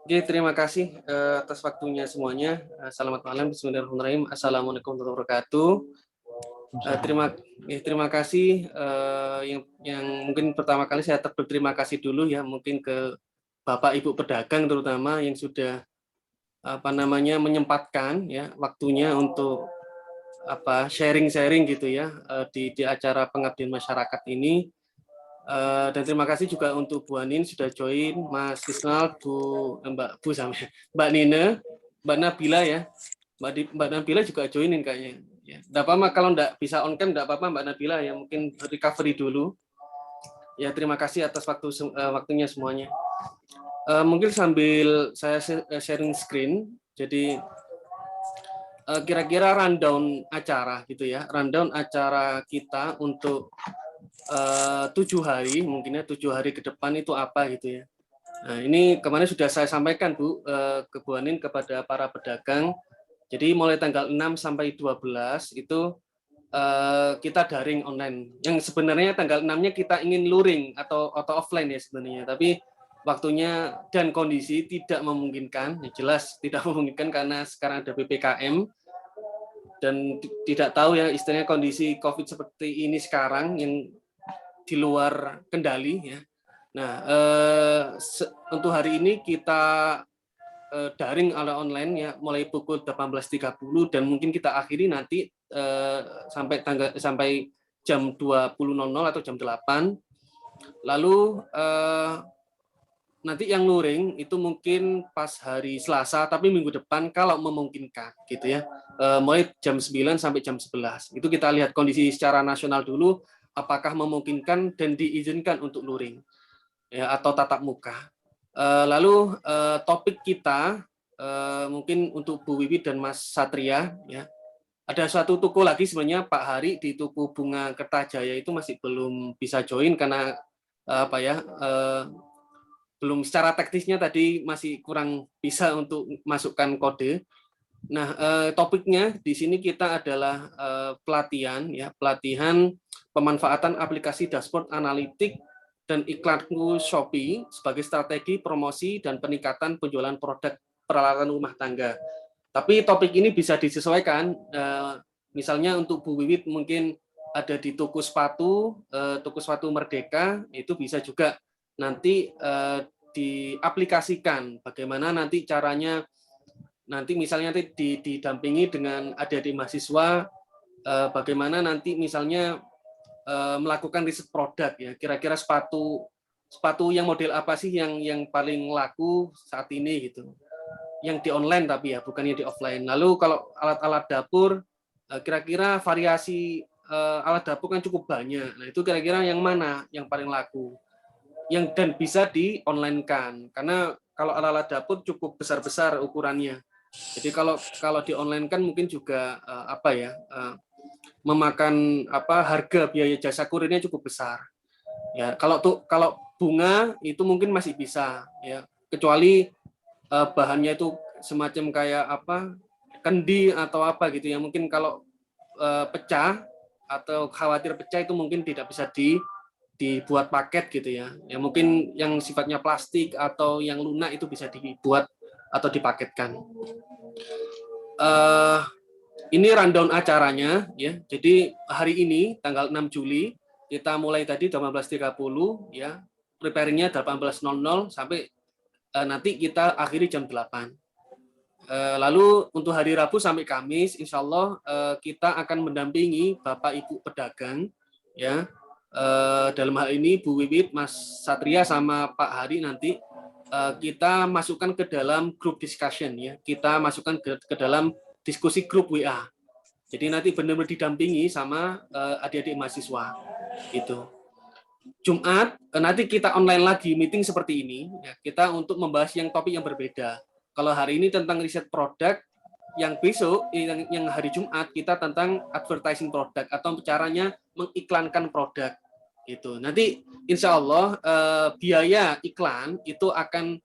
Oke, terima kasih atas waktunya semuanya. Selamat malam, Bismillahirrahmanirrahim. Assalamualaikum warahmatullahi wabarakatuh. Terima kasih yang mungkin pertama kali saya berterima kasih dulu ya, mungkin ke Bapak Ibu pedagang terutama yang sudah menyempatkan ya waktunya untuk sharing-sharing gitu ya di acara pengabdian masyarakat ini. Dan terima kasih juga untuk Bu Anin sudah join, Mas Isnal, Mbak Nina, Mbak Nabila ya, Mbak Nabila juga joinin kayaknya. Ya, enggak apa-apa kalau enggak bisa on cam, enggak apa-apa Mbak Nabila ya, mungkin recovery dulu. Ya terima kasih atas waktunya semuanya. Mungkin sambil saya sharing screen, jadi kira-kira rundown acara gitu ya, rundown acara kita untuk 7 hari, mungkinnya 7 hari ke depan itu apa gitu ya. Nah ini kemarin sudah saya sampaikan Bu, ke Bu Anin kepada para pedagang. Jadi mulai tanggal 6 sampai 12 itu kita daring online. Yang sebenarnya tanggal 6-nya kita ingin luring atau offline ya sebenarnya. Tapi waktunya dan kondisi tidak memungkinkan. Ya jelas tidak memungkinkan karena sekarang ada PPKM. Dan tidak tahu ya istilahnya kondisi COVID seperti ini sekarang yang di luar kendali ya. Nah, untuk hari ini kita daring ala online ya mulai pukul 18.30 dan mungkin kita akhiri nanti sampai jam 20.00 atau jam 8. Lalu nanti yang luring itu mungkin pas hari Selasa tapi minggu depan kalau memungkinkan gitu ya. Mulai jam 9 sampai jam 11. Itu kita lihat kondisi secara nasional dulu apakah memungkinkan dan diizinkan untuk luring ya atau tatap muka. Lalu topik kita mungkin untuk Bu Wiwi dan Mas Satria ya. Ada suatu toko lagi sebenarnya Pak Hari di toko Bunga Kertajaya itu masih belum bisa join karena belum secara teknisnya tadi masih kurang bisa untuk masukkan kode. Nah, topiknya di sini kita adalah pelatihan pemanfaatan aplikasi dashboard analitik dan iklanku Shopee sebagai strategi promosi dan peningkatan penjualan produk peralatan rumah tangga. Tapi topik ini bisa disesuaikan, misalnya untuk Bu Wiwit mungkin ada di toko sepatu Merdeka, itu bisa juga nanti diaplikasikan bagaimana nanti caranya. Nanti misalnya didampingi dengan adik-adik mahasiswa, bagaimana nanti misalnya melakukan riset produk ya, kira-kira sepatu yang model apa sih yang paling laku saat ini gitu, yang di online tapi ya bukan yang di offline. Lalu kalau alat-alat dapur, kira-kira variasi alat dapur kan cukup banyak. Nah itu kira-kira yang mana yang paling laku, yang dan bisa di online kan, karena kalau alat-alat dapur cukup besar-besar ukurannya. Jadi kalau di online kan mungkin juga memakan harga biaya jasa kurirnya cukup besar. Ya, kalau bunga itu mungkin masih bisa ya, kecuali bahannya itu semacam kayak kendi atau apa gitu ya. Mungkin kalau pecah atau khawatir pecah itu mungkin tidak bisa dibuat paket gitu ya. Ya mungkin yang sifatnya plastik atau yang lunak itu bisa dibuat atau dipaketkan. Ini rundown acaranya ya. Jadi hari ini tanggal 6 Juli kita mulai tadi 18.30 ya. Preparingnya 18.00 sampai nanti kita akhiri jam 8. Lalu untuk hari Rabu sampai Kamis insya Allah kita akan mendampingi Bapak Ibu pedagang ya. Dalam hal ini Bu Wiwit, Mas Satria sama Pak Hari nanti kita masukkan ke dalam grup discussion ya. Kita masukkan ke dalam diskusi grup WA. Jadi nanti benar-benar didampingi sama adik-adik mahasiswa gitu. Jumat nanti kita online lagi meeting seperti ini ya, kita untuk membahas topik yang berbeda. Kalau hari ini tentang riset produk, yang besok yang hari Jumat kita tentang advertising produk atau caranya mengiklankan produk gitu. Nanti insya Allah biaya iklan itu akan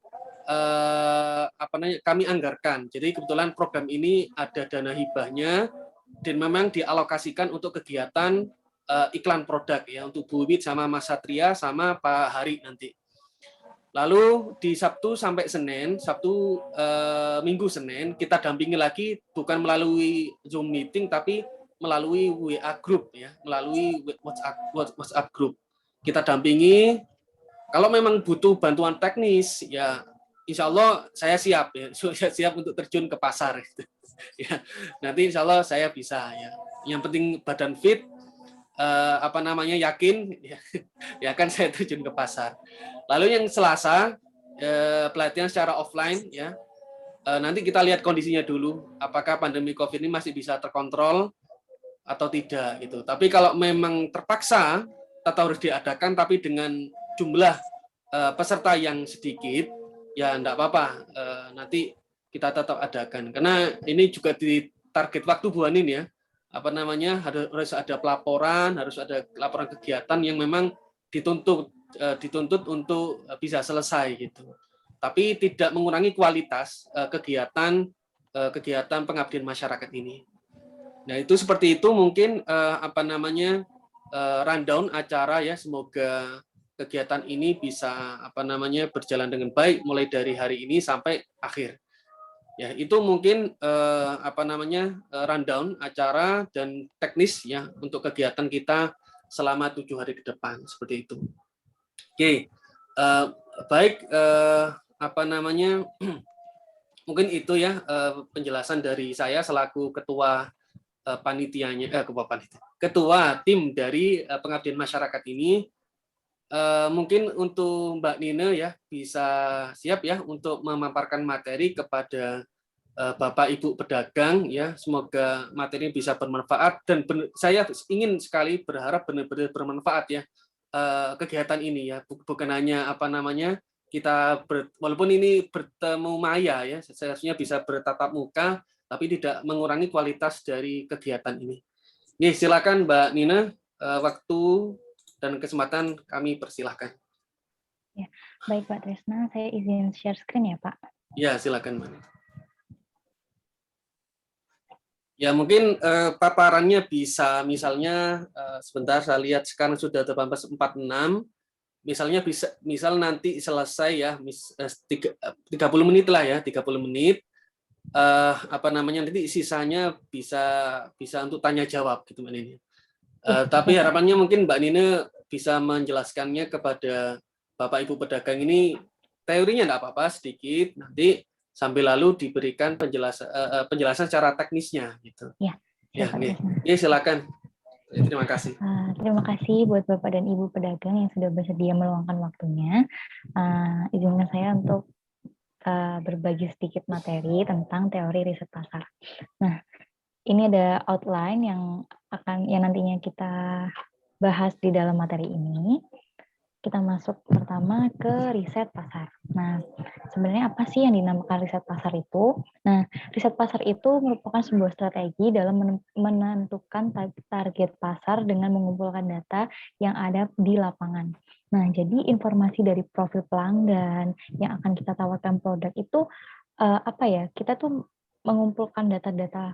kami anggarkan. Jadi kebetulan program ini ada dana hibahnya dan memang dialokasikan untuk kegiatan iklan produk ya untuk Bu Wit sama Mas Satria sama Pak Hari nanti. Lalu di Sabtu sampai Senin, Minggu, Senin, kita dampingi lagi bukan melalui Zoom meeting, tapi melalui WA group ya, melalui WhatsApp group. Kita dampingi. Kalau memang butuh bantuan teknis, ya Insya Allah saya siap ya, saya siap untuk terjun ke pasar. Ya, nanti Insya Allah saya bisa ya. Yang penting badan fit, yakin, ya kan saya terjun ke pasar. Lalu yang Selasa pelatihan secara offline ya. Nanti kita lihat kondisinya dulu, apakah pandemi COVID ini masih bisa terkontrol atau tidak gitu. Tapi kalau memang terpaksa tetap harus diadakan, tapi dengan jumlah peserta yang sedikit, ya enggak apa-apa. Nanti kita tetap adakan. Karena ini juga di target waktu Bu Anin ya. Harus ada pelaporan, harus ada laporan kegiatan yang memang dituntut untuk bisa selesai gitu. Tapi tidak mengurangi kualitas kegiatan pengabdian masyarakat ini. Nah, itu seperti itu mungkin rundown acara ya. Semoga kegiatan ini bisa berjalan dengan baik mulai dari hari ini sampai akhir. Ya, itu mungkin rundown acara dan teknis ya untuk kegiatan kita selama 7 hari ke depan seperti itu. Oke, baik mungkin itu ya penjelasan dari saya selaku ketua ketua tim dari pengabdian masyarakat ini. Mungkin untuk Mbak Nina ya bisa siap ya untuk memaparkan materi kepada Bapak Ibu pedagang ya. Semoga materi bisa bermanfaat dan saya ingin sekali berharap benar-benar bermanfaat ya kegiatan ini ya. Bukan hanya kita walaupun ini bertemu maya ya, seharusnya bisa bertatap muka, tapi tidak mengurangi kualitas dari kegiatan ini. Nih, silakan Mbak Nina, waktu dan kesempatan kami persilahkan. Ya, baik Pak Tresna, saya izin share screen ya Pak. Ya, silakan Mbak. Ya, mungkin paparannya bisa misalnya sebentar saya lihat sekarang sudah 18.46. Misal nanti selesai ya 30 menit lah ya, 30 menit. Nanti sisanya bisa untuk tanya jawab gitu Mbak Nina. Tapi harapannya mungkin Mbak Nina bisa menjelaskannya kepada Bapak Ibu pedagang ini, teorinya enggak apa-apa sedikit, nanti sambil lalu diberikan penjelasan secara teknisnya gitu. Ya, silakan. Terima kasih. Terima kasih buat Bapak dan Ibu pedagang yang sudah bersedia meluangkan waktunya. Izinkan saya untuk berbagi sedikit materi tentang teori riset pasar. Nah, ini ada outline yang nantinya kita bahas di dalam materi ini. Kita masuk pertama ke riset pasar. Nah, sebenarnya apa sih yang dinamakan riset pasar itu? Nah, riset pasar itu merupakan sebuah strategi dalam menentukan target pasar dengan mengumpulkan data yang ada di lapangan. Nah, jadi informasi dari profil pelanggan yang akan kita tawarkan produk itu kita tuh mengumpulkan data-data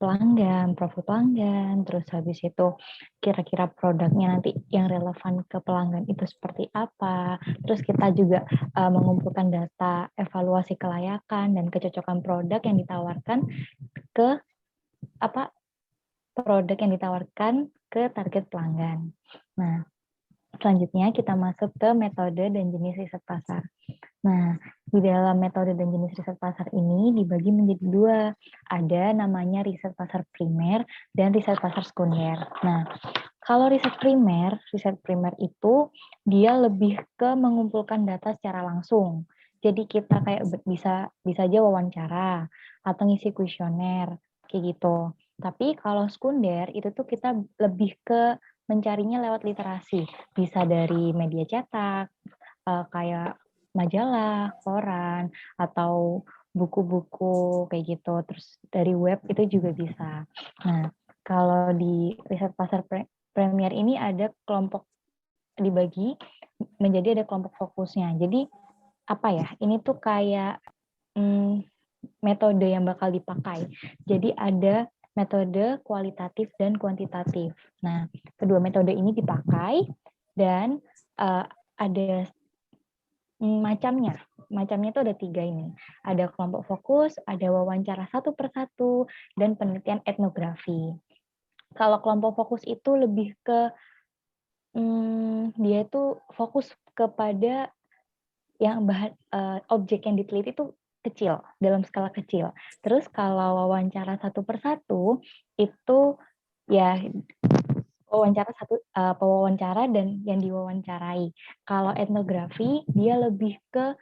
pelanggan, profil pelanggan, terus habis itu kira-kira produknya nanti yang relevan ke pelanggan itu seperti apa, terus kita juga mengumpulkan data evaluasi kelayakan dan kecocokan produk yang ditawarkan ke produk yang ditawarkan ke target pelanggan. Nah, selanjutnya kita masuk ke metode dan jenis riset pasar. Nah, di dalam metode dan jenis riset pasar ini dibagi menjadi dua. Ada namanya riset pasar primer dan riset pasar sekunder. Nah, kalau riset primer itu dia lebih ke mengumpulkan data secara langsung. Jadi kita kayak bisa aja wawancara atau ngisi kuesioner kayak gitu. Tapi kalau sekunder itu tuh kita lebih ke mencarinya lewat literasi. Bisa dari media cetak, kayak majalah, koran, atau buku-buku kayak gitu. Terus dari web itu juga bisa. Nah, kalau di riset pasar Premier ini ada kelompok dibagi menjadi ada kelompok fokusnya. Jadi ini tuh kayak metode yang bakal dipakai. Jadi ada metode kualitatif dan kuantitatif. Nah, kedua metode ini dipakai dan ada macamnya. Macamnya itu ada 3 ini. Ada kelompok fokus, ada wawancara satu persatu, dan penelitian etnografi. Kalau kelompok fokus itu lebih ke dia itu fokus kepada yang objek yang diteliti itu kecil, dalam skala kecil. Terus kalau wawancara satu persatu itu ya pewawancara dan yang diwawancarai. Kalau etnografi dia lebih ke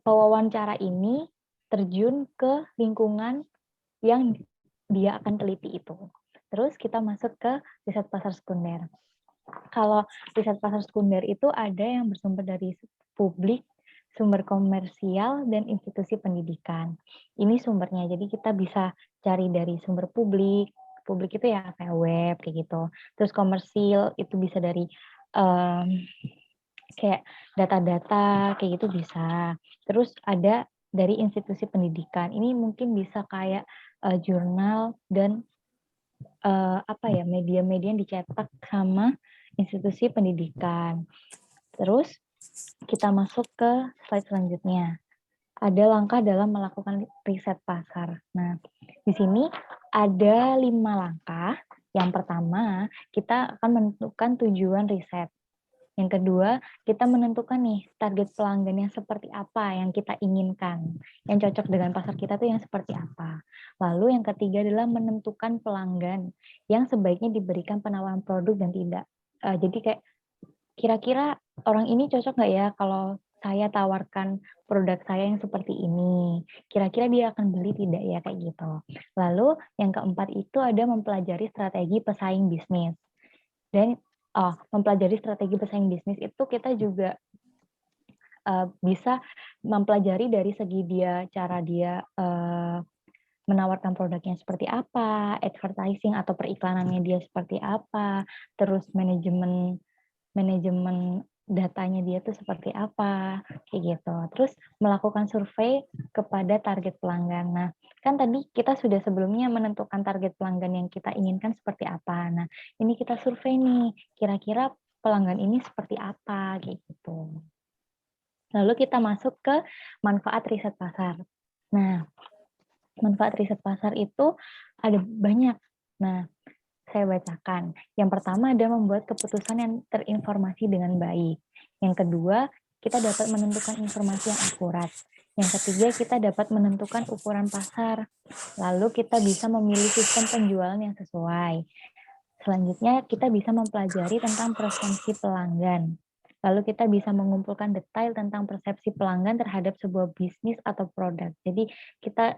pewawancara ini terjun ke lingkungan yang dia akan teliti itu. Terus kita masuk ke riset pasar sekunder. Kalau riset pasar sekunder itu ada yang bersumber dari publik, sumber komersial, dan institusi pendidikan. Ini sumbernya, jadi kita bisa cari dari sumber publik. Publik itu ya kayak web, kayak gitu. Terus komersil itu bisa dari kayak data-data, kayak gitu bisa. Terus ada dari institusi pendidikan. Ini mungkin bisa kayak jurnal dan media-media yang dicetak sama institusi pendidikan. Terus kita masuk ke slide selanjutnya. Ada langkah dalam melakukan riset pasar. Nah, di sini ada 5 langkah. Yang pertama, kita akan menentukan tujuan riset. Yang kedua, kita menentukan nih target pelanggan yang seperti apa yang kita inginkan. Yang cocok dengan pasar kita tuh yang seperti apa. Lalu yang ketiga adalah menentukan pelanggan yang sebaiknya diberikan penawaran produk dan tidak. Jadi kayak kira-kira orang ini cocok nggak ya kalau saya tawarkan produk saya yang seperti ini. Kira-kira dia akan beli tidak ya, kayak gitu. Lalu yang keempat itu ada mempelajari strategi pesaing bisnis. Dan mempelajari strategi pesaing bisnis itu kita juga bisa mempelajari dari segi cara dia menawarkan produknya seperti apa, advertising atau periklanannya dia seperti apa, terus manajemen datanya dia tuh seperti apa, kayak gitu. Terus melakukan survei kepada target pelanggan. Nah, kan tadi kita sudah sebelumnya menentukan target pelanggan yang kita inginkan seperti apa. Nah, ini kita survei nih, kira-kira pelanggan ini seperti apa, kayak gitu. Lalu kita masuk ke manfaat riset pasar. Nah, manfaat riset pasar itu ada banyak. Nah, saya bacakan. Yang pertama ada membuat keputusan yang terinformasi dengan baik. Yang kedua, kita dapat menentukan informasi yang akurat. Yang ketiga, kita dapat menentukan ukuran pasar. Lalu kita bisa memilih sistem penjualan yang sesuai. Selanjutnya, kita bisa mempelajari tentang persepsi pelanggan. Lalu kita bisa mengumpulkan detail tentang persepsi pelanggan terhadap sebuah bisnis atau produk. Jadi kita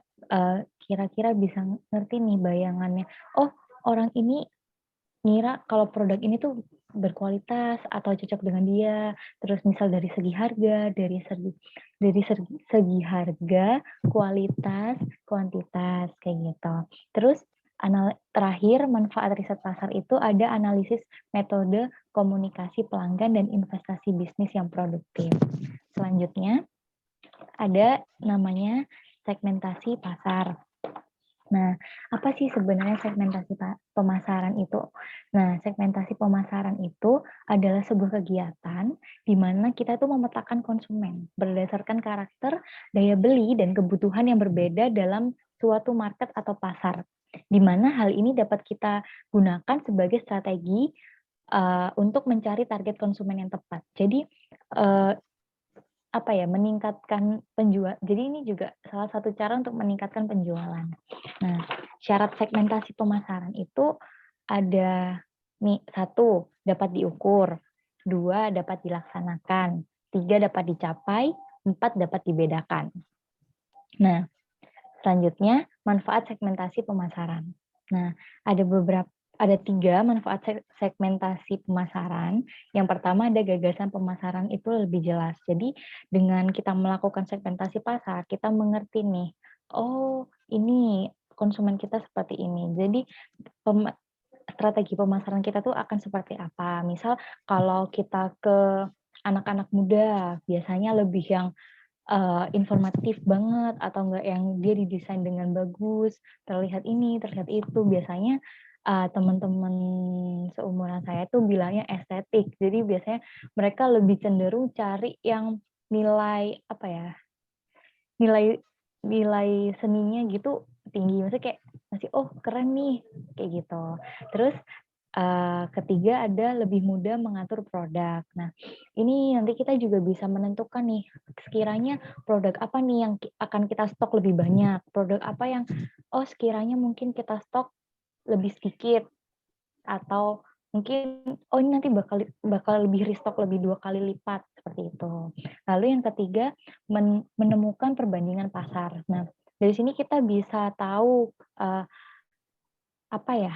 kira-kira bisa ngerti nih bayangannya. Oh, orang ini ngira kalau produk ini tuh berkualitas atau cocok dengan dia. Terus misal dari segi harga, dari segi harga, kualitas, kuantitas kayak gitu. Terus terakhir manfaat riset pasar itu ada analisis metode komunikasi pelanggan dan investasi bisnis yang produktif. Selanjutnya ada namanya segmentasi pasar. Nah, apa sih sebenarnya segmentasi pemasaran itu? Nah, segmentasi pemasaran itu adalah sebuah kegiatan di mana kita tuh memetakan konsumen berdasarkan karakter, daya beli, dan kebutuhan yang berbeda dalam suatu market atau pasar. Di mana hal ini dapat kita gunakan sebagai strategi untuk mencari target konsumen yang tepat. Jadi, meningkatkan penjual. Jadi ini juga salah satu cara untuk meningkatkan penjualan. Nah, syarat segmentasi pemasaran itu ada nih, 1, dapat diukur, 2, dapat dilaksanakan, 3, dapat dicapai, 4, dapat dibedakan. Nah, selanjutnya manfaat segmentasi pemasaran. Nah, ada 3 manfaat segmentasi pemasaran. Yang pertama ada gagasan pemasaran itu lebih jelas. Jadi dengan kita melakukan segmentasi pasar, kita mengerti nih, oh ini konsumen kita seperti ini. Jadi strategi pemasaran kita tuh akan seperti apa. Misal kalau kita ke anak-anak muda, biasanya lebih yang informatif banget atau enggak yang dia didesain dengan bagus, terlihat ini, terlihat itu. Biasanya teman-teman seumuran saya tuh bilangnya estetik. Jadi biasanya mereka lebih cenderung cari yang nilai apa ya, nilai nilai seninya gitu tinggi, maksudnya kayak masih oh keren nih kayak gitu. Terus ketiga ada lebih mudah mengatur produk. Nah, ini nanti kita juga bisa menentukan nih sekiranya produk apa nih yang akan kita stok lebih banyak, produk apa yang oh sekiranya mungkin kita stok lebih sedikit, atau mungkin oh ini nanti bakal lebih restock lebih 2 kali lipat seperti itu. Lalu yang ketiga menemukan perbandingan pasar. Nah, dari sini kita bisa tahu apa ya,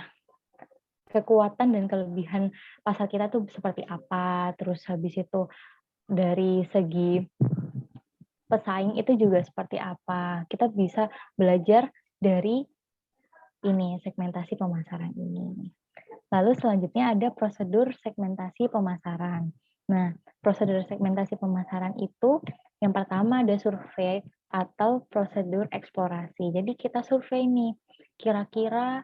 kekuatan dan kelebihan pasar kita tuh seperti apa. Terus habis itu dari segi pesaing itu juga seperti apa. Kita bisa belajar dari ini segmentasi pemasaran ini. Lalu selanjutnya ada prosedur segmentasi pemasaran. Nah, prosedur segmentasi pemasaran itu yang pertama ada survei atau prosedur eksplorasi. Jadi kita survei nih, kira-kira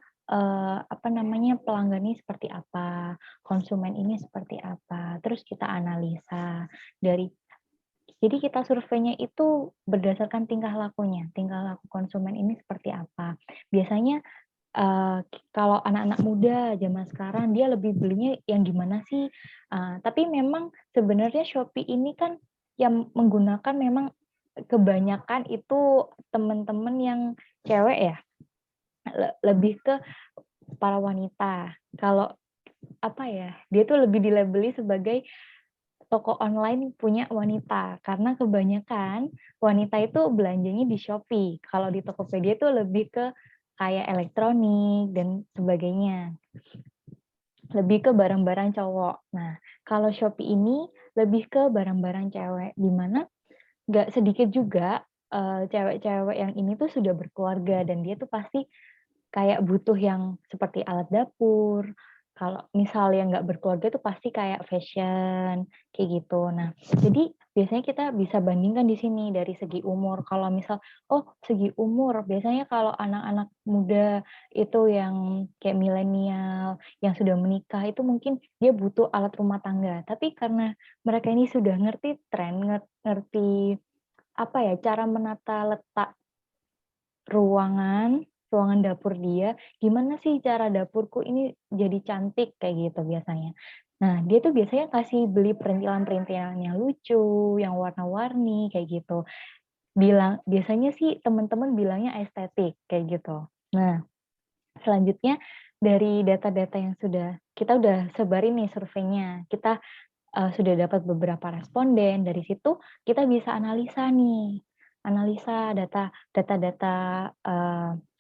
apa namanya pelanggan ini seperti apa, konsumen ini seperti apa. Terus kita analisa dari jadi kita surveinya itu berdasarkan tingkah lakunya, tingkah laku konsumen ini seperti apa. Biasanya kalau anak-anak muda zaman sekarang dia lebih belinya yang gimana sih? Tapi memang sebenarnya Shopee ini kan yang menggunakan memang kebanyakan itu teman-teman yang cewek ya, lebih ke para wanita. Kalau apa ya, dia tuh lebih dilabeli sebagai toko online punya wanita, karena kebanyakan wanita itu belanjanya di Shopee. Kalau di Tokopedia itu lebih ke kayak elektronik dan sebagainya. Lebih ke barang-barang cowok. Nah, kalau Shopee ini lebih ke barang-barang cewek, di mana nggak sedikit juga cewek-cewek yang ini tuh sudah berkeluarga dan dia tuh pasti kayak butuh yang seperti alat dapur. Kalau misal yang nggak berkeluarga itu pasti kayak fashion, kayak gitu. Nah, jadi biasanya kita bisa bandingkan di sini dari segi umur. Kalau misal, oh segi umur, biasanya kalau anak-anak muda itu yang kayak milenial, yang sudah menikah, itu mungkin dia butuh alat rumah tangga. Tapi karena mereka ini sudah ngerti tren, ngerti apa ya, cara menata letak ruangan dapur dia, gimana sih cara dapurku ini jadi cantik, kayak gitu biasanya. Nah, dia tuh biasanya kasih beli perintilan-perintilan yang lucu, yang warna-warni, kayak gitu. Biasanya sih teman-teman bilangnya estetik, kayak gitu. Nah, selanjutnya dari data-data yang kita udah sebarin nih surveinya, kita sudah dapat beberapa responden, dari situ kita bisa analisa nih, analisa data-data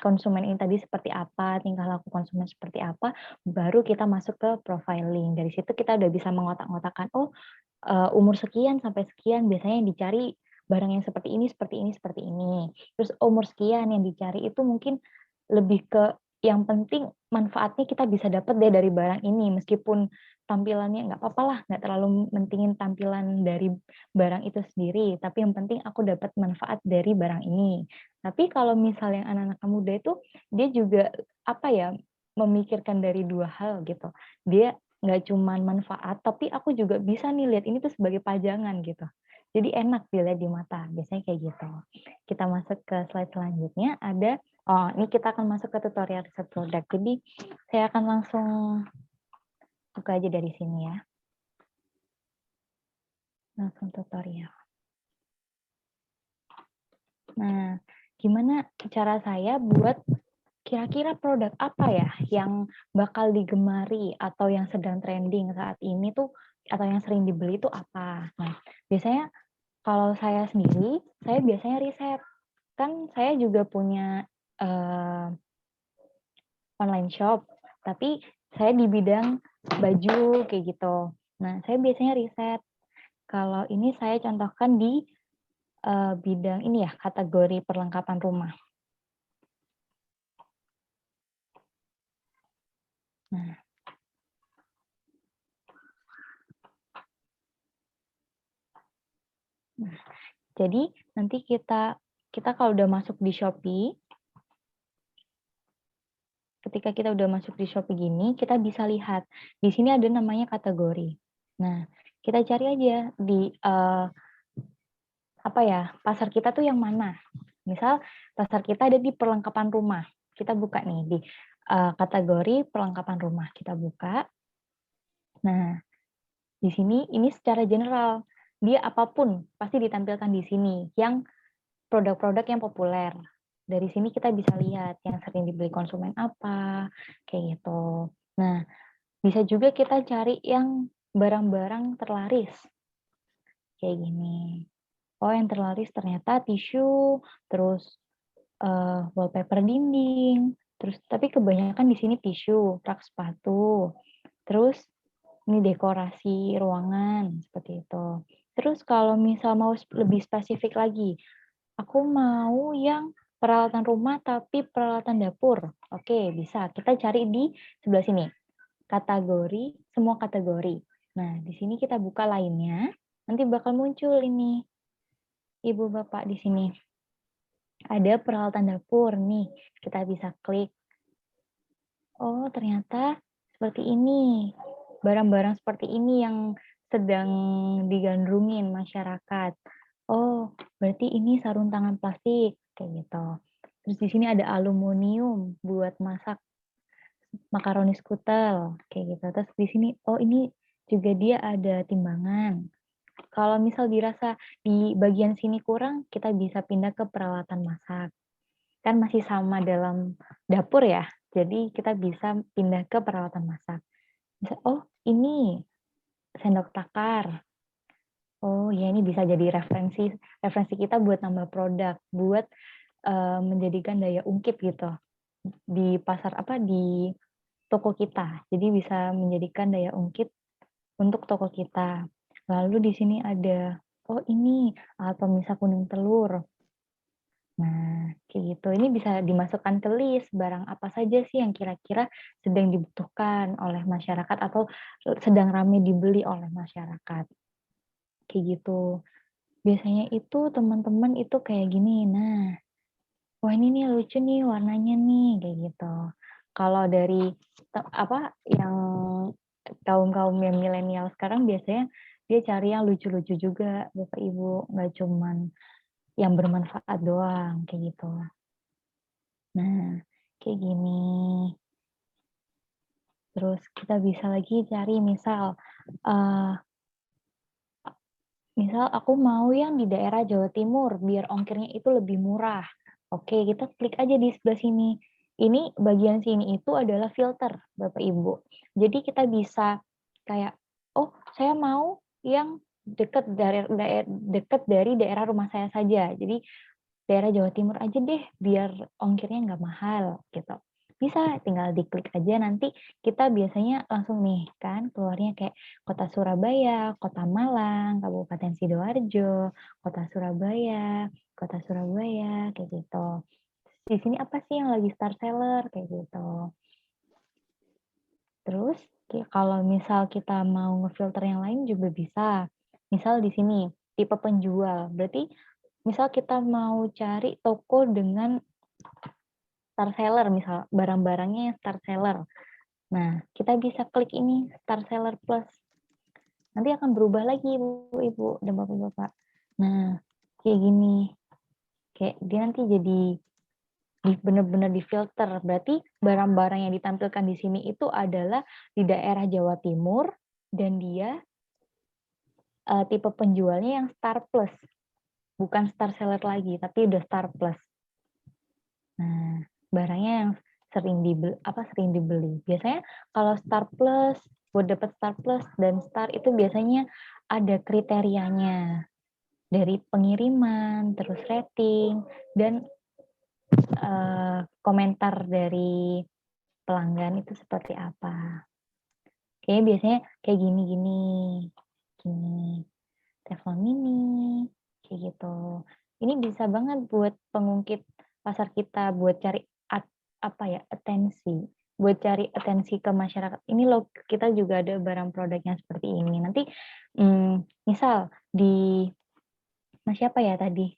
konsumen ini tadi seperti apa, tingkah laku konsumen seperti apa, baru kita masuk ke profiling. Dari situ kita udah bisa mengotak-ngotakkan, oh umur sekian sampai sekian biasanya yang dicari barang yang seperti ini, seperti ini, seperti ini. Terus umur sekian yang dicari itu mungkin lebih ke yang penting manfaatnya kita bisa dapat deh dari barang ini, meskipun tampilannya nggak apa-apa lah, nggak terlalu mentingin tampilan dari barang itu sendiri, tapi yang penting aku dapat manfaat dari barang ini. Tapi kalau misalnya anak-anak muda itu, dia juga apa ya, memikirkan dari dua hal gitu. Dia nggak cuman manfaat, tapi aku juga bisa nih lihat ini tuh sebagai pajangan gitu. Jadi enak dilihat di mata, biasanya kayak gitu. Kita masuk ke slide selanjutnya, ini kita akan masuk ke tutorial riset produk. Jadi saya akan langsung buka aja dari sini ya. Langsung tutorial. Nah, gimana cara saya buat kira-kira produk apa ya yang bakal digemari atau yang sedang trending saat ini tuh, atau yang sering dibeli itu apa? Nah, biasanya kalau saya sendiri, saya biasanya riset. Kan saya juga punya online shop, tapi saya di bidang baju kayak gitu. Nah, saya biasanya riset. Kalau ini saya contohkan di bidang ini ya, kategori perlengkapan rumah. Nah, jadi nanti kita kalau udah masuk di Shopee, ketika kita udah masuk di Shopee gini, kita bisa lihat di sini ada namanya kategori. Nah, kita cari aja di apa ya, pasar kita tuh yang mana. Misal pasar kita ada di perlengkapan rumah. Kita buka nih di kategori perlengkapan rumah. Kita buka. Nah, di sini ini secara general. Dia apapun pasti ditampilkan di sini. Yang produk-produk yang populer. Dari sini kita bisa lihat yang sering dibeli konsumen apa, kayak gitu. Nah, bisa juga kita cari yang barang-barang terlaris. Kayak gini. Oh, yang terlaris ternyata tisu, terus wallpaper dinding, terus tapi kebanyakan di sini tisu, rak sepatu, terus ini dekorasi ruangan seperti itu. Terus kalau misal mau lebih spesifik lagi, aku mau yang peralatan rumah tapi peralatan dapur. Oke, bisa. Kita cari di sebelah sini. Kategori, semua kategori. Nah, di sini kita buka lainnya. Nanti bakal muncul ini, Ibu Bapak di sini. Ada peralatan dapur nih. Kita bisa klik. Oh, ternyata seperti ini. Barang-barang seperti ini yang sedang digandrungin masyarakat. Oh, berarti ini sarung tangan plastik kayak gitu. Terus di sini ada aluminium buat masak makaroni skutel kayak gitu. Terus di sini oh ini juga dia ada timbangan. Kalau misal dirasa di bagian sini kurang, kita bisa pindah ke peralatan masak. Kan masih sama dalam dapur ya. Jadi kita bisa pindah ke peralatan masak. Bisa, oh ini sendok takar. Oh ya ini bisa jadi referensi kita buat nambah produk, buat menjadikan daya ungkit gitu di pasar apa di toko kita. Jadi bisa menjadikan daya ungkit untuk toko kita. Lalu di sini ada oh ini alat pemisah kuning telur. Nah, kayak gitu. Ini bisa dimasukkan ke list barang apa saja sih yang kira-kira sedang dibutuhkan oleh masyarakat atau sedang ramai dibeli oleh masyarakat. Kayak gitu. Biasanya itu teman-teman itu kayak gini. Nah, wah ini nih lucu nih warnanya nih kayak gitu. Kalau dari apa yang kaum-kaum yang milenial sekarang biasanya dia cari yang lucu-lucu juga, Bapak Ibu, nggak cuman yang bermanfaat doang kayak gitu. Nah, kayak gini. Terus kita bisa lagi cari misal aku mau yang di daerah Jawa Timur biar ongkirnya itu lebih murah. Oke, kita klik aja di sebelah sini. Ini bagian sini itu adalah filter, Bapak Ibu. Jadi kita bisa kayak, oh saya mau yang dekat dari daerah rumah saya saja. Jadi daerah Jawa Timur aja deh, biar ongkirnya nggak mahal gitu. Bisa tinggal diklik aja nanti kita biasanya langsung nih kan keluarnya kayak kota Surabaya, kota Malang, Kabupaten Sidoarjo, kota Surabaya kayak gitu. Di sini apa sih yang lagi star seller kayak gitu. Terus kalau misal kita mau ngefilter yang lain juga bisa. Misal di sini tipe penjual. Berarti misal kita mau cari toko dengan star seller misal barang-barangnya yang star seller. Nah, kita bisa klik ini star seller plus. Nanti akan berubah lagi Ibu-ibu dan Bapak-bapak. Nah, kayak gini. Kayak dia nanti jadi benar-benar difilter. Berarti barang-barang yang ditampilkan di sini itu adalah di daerah Jawa Timur dan dia tipe penjualnya yang star plus. Bukan star seller lagi, tapi udah star plus. Nah, barangnya yang sering dibeli. Biasanya kalau Star Plus, buat dapat Star Plus dan Star itu biasanya ada kriterianya dari pengiriman, terus rating dan komentar dari pelanggan itu seperti apa. Kayaknya biasanya kayak gini, Teflon mini, kayak gitu. Ini bisa banget buat pengungkit pasar kita, buat cari atensi, buat cari atensi ke masyarakat. Ini loh kita juga ada barang produknya seperti ini. Nanti misal di Mas siapa ya tadi?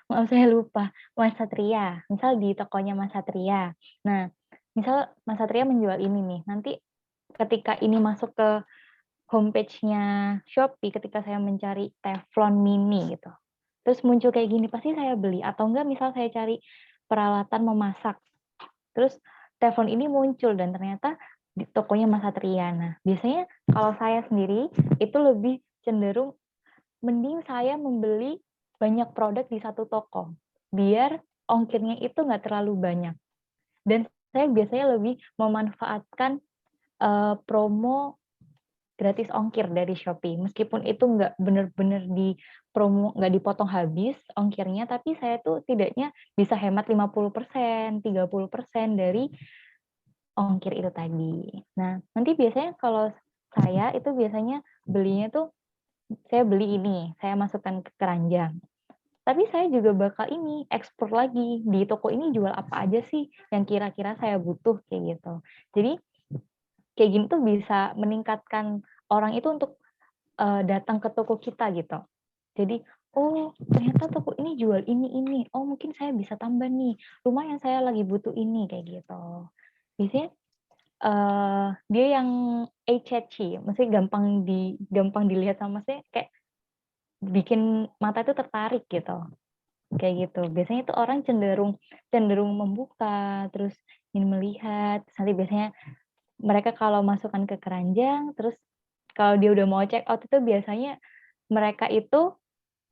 Maaf saya lupa. Mas Satria. Misal di tokonya Mas Satria. Nah, misal Mas Satria menjual ini nih. Nanti ketika ini masuk ke homepage-nya Shopee ketika saya mencari teflon mini gitu. terus muncul kayak gini, pasti saya beli. Atau enggak misal saya cari peralatan memasak, terus telepon ini muncul dan ternyata di tokonya Mas Satria. Nah, biasanya kalau saya sendiri itu lebih cenderung mending saya membeli banyak produk di satu toko, biar ongkirnya itu nggak terlalu banyak. Dan saya biasanya lebih memanfaatkan promo gratis ongkir dari Shopee. Meskipun itu nggak benar-benar di promo, nggak dipotong habis ongkirnya, tapi saya tuh tidaknya bisa hemat 50%, 30% dari ongkir itu tadi. Nah, nanti biasanya kalau saya itu biasanya belinya tuh, saya beli ini, saya masukkan ke keranjang. Tapi saya juga bakal ini, ekspor lagi, di toko ini jual apa aja sih yang kira-kira saya butuh, kayak gitu. Jadi, kayak gini tuh bisa meningkatkan orang itu untuk datang ke toko kita gitu. Jadi, oh ternyata toko ini jual ini, oh mungkin saya bisa tambah nih, lumayan saya lagi butuh ini, kayak gitu. Biasanya dia yang eye-catchy, maksudnya gampang dilihat sama saya, kayak bikin mata itu tertarik gitu, kayak gitu. Biasanya itu orang cenderung membuka, terus ingin melihat, nanti biasanya mereka kalau masukkan ke keranjang, terus kalau dia udah mau check out itu biasanya mereka itu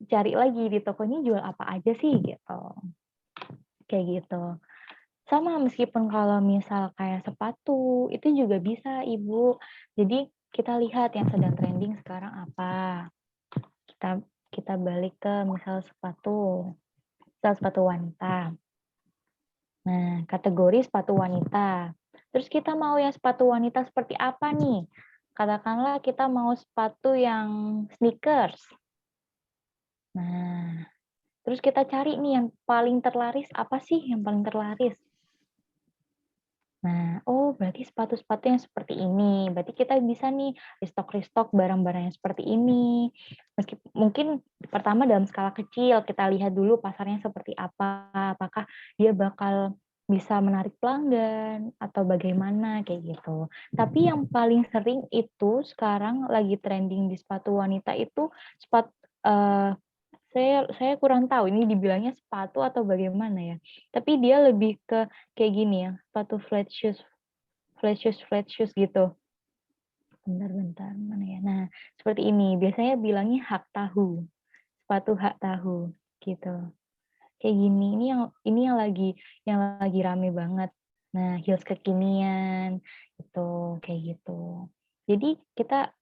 cari lagi di tokonya jual apa aja sih gitu, kayak gitu. Sama meskipun kalau misal kayak sepatu, itu juga bisa Ibu. Jadi kita lihat yang sedang trending sekarang apa. Kita kita balik ke misal sepatu wanita. Nah, kategori sepatu wanita. Terus kita mau yang sepatu wanita seperti apa nih? Katakanlah kita mau sepatu yang sneakers. Nah, terus kita cari nih yang paling terlaris, apa sih yang paling terlaris? Nah, oh berarti sepatu-sepatu yang seperti ini. Berarti kita bisa nih restock barang-barang yang seperti ini. Mungkin pertama dalam skala kecil, kita lihat dulu pasarnya seperti apa. Apakah dia bakal bisa menarik pelanggan atau bagaimana kayak gitu. Tapi yang paling sering itu sekarang lagi trending di sepatu wanita itu sepatu saya kurang tahu ini dibilangnya sepatu atau bagaimana ya. Tapi dia lebih ke kayak gini ya, sepatu flat shoes gitu. Bentar, mana ya? Nah, seperti ini. Biasanya bilangnya hak tahu, sepatu hak tahu gitu. Kayak gini. Ini yang lagi rame banget. Nah, heels kekinian gitu, kayak gitu. Jadi kita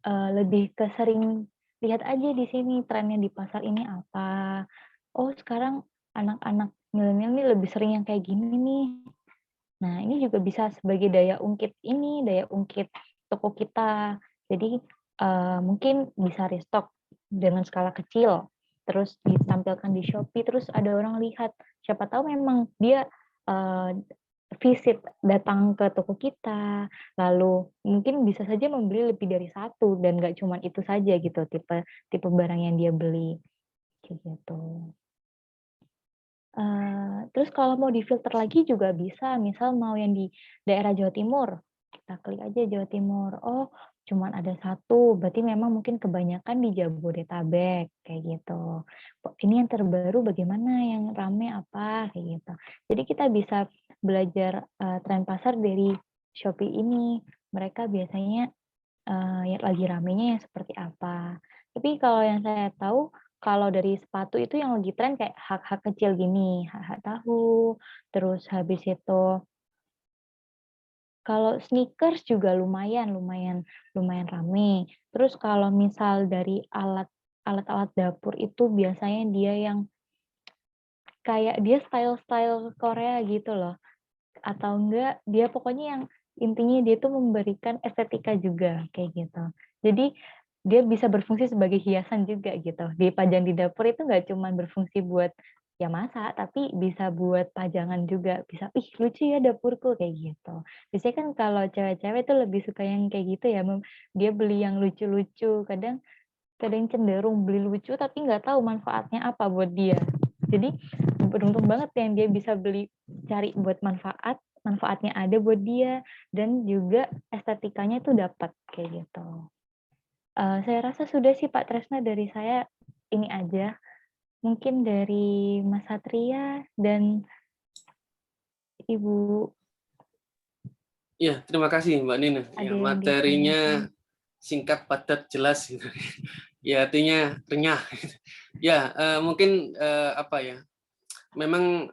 lebih ke sering lihat aja di sini trennya di pasar ini apa. Oh, sekarang anak-anak milenial nih lebih sering yang kayak gini nih. Nah, ini juga bisa sebagai daya ungkit toko kita. Jadi, mungkin bisa restock dengan skala kecil, terus ditampilkan di Shopee, terus ada orang lihat, siapa tahu memang dia, visit datang ke toko kita, lalu mungkin bisa saja membeli lebih dari satu dan nggak cuma itu saja gitu, tipe tipe barang yang dia beli, kayak gitu. Terus kalau mau difilter lagi juga bisa, misal mau yang di daerah Jawa Timur, kita klik aja Jawa Timur, oh cuman ada satu, berarti memang mungkin kebanyakan di Jabodetabek, kayak gitu. Ini yang terbaru bagaimana, yang rame apa, kayak gitu. Jadi kita bisa belajar, tren pasar dari Shopee ini, mereka biasanya yang lagi ramenya yang seperti apa. Tapi kalau yang saya tahu, kalau dari sepatu itu yang lagi tren kayak hak-hak kecil gini, hak-hak tahu, terus habis itu kalau sneakers juga lumayan rame. Terus kalau misal dari alat-alat dapur itu biasanya dia yang kayak dia style-style Korea gitu loh. Atau enggak, dia pokoknya yang intinya dia tuh memberikan estetika juga, kayak gitu. Jadi, dia bisa berfungsi sebagai hiasan juga gitu. Dipajang di dapur itu nggak cuma berfungsi buat, ya masak, tapi bisa buat pajangan juga. Bisa, "Ih, lucu ya dapurku," kayak gitu. Biasanya kan kalau cewek-cewek tuh lebih suka yang kayak gitu ya, dia beli yang lucu-lucu, kadang kadang cenderung beli lucu tapi nggak tahu manfaatnya apa buat dia. Jadi beruntung banget yang dia bisa cari buat manfaatnya ada buat dia dan juga estetikanya itu dapat kayak gitu. Saya rasa sudah sih Pak Tresna dari saya. ini aja. Mungkin dari Mas Satria dan Ibu Ya, terima kasih Mbak Nina. ada Ya, yang materinya ditanyakan. singkat, padat, jelas. Gitu. Ya, artinya renyah. Ya, mungkin apa ya? Memang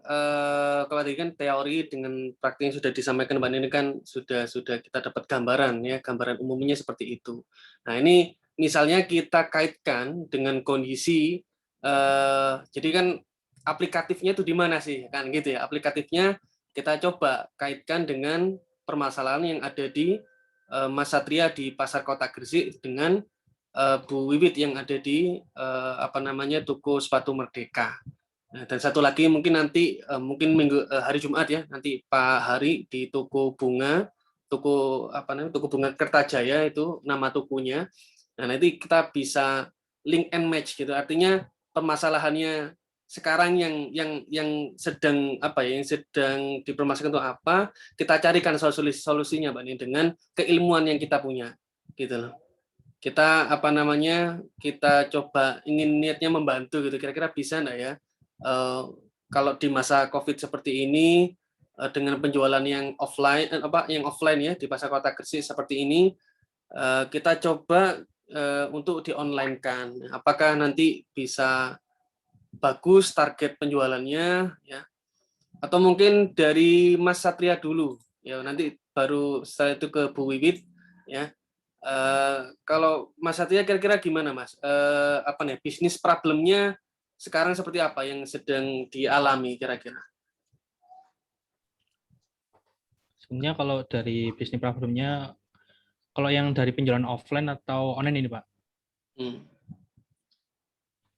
kalau tadi kan teori dengan praktik yang sudah disampaikan Mbak Nina kan sudah kita dapat gambaran ya, gambaran umumnya seperti itu. Nah, ini misalnya kita kaitkan dengan kondisi jadi kan aplikatifnya itu di mana sih kan gitu ya. Aplikatifnya kita coba kaitkan dengan permasalahan yang ada di Mas Satria di Pasar Kota Gresik dengan Bu Wiwit yang ada di apa namanya Toko Sepatu Merdeka. Nah, dan satu lagi mungkin nanti mungkin hari Jumat ya, nanti Pak Hari di toko bunga, toko apa namanya, toko bunga Kertajaya itu nama tokonya. Nah, nanti kita bisa link and match gitu. Artinya permasalahannya sekarang yang sedang apa ya, yang sedang dipermasalahkan itu apa, kita carikan solusinya Mbak Nin dengan keilmuan yang kita punya gitu loh. Kita apa namanya, kita coba ingin niatnya membantu gitu, kira-kira bisa enggak ya kalau di masa Covid seperti ini dengan penjualan yang offline ya di pasar kota Gresik seperti ini kita coba untuk di-online-kan. Apakah nanti bisa bagus target penjualannya ya? Atau mungkin dari Mas Satria dulu ya, nanti baru setelah itu ke Bu Wiwit ya. Kalau Mas Satria kira-kira gimana Mas? Apa nih bisnis problemnya sekarang seperti apa yang sedang dialami kira-kira? Sebenarnya kalau dari bisnis problemnya, kalau yang dari penjualan offline atau online ini Pak? Hmm.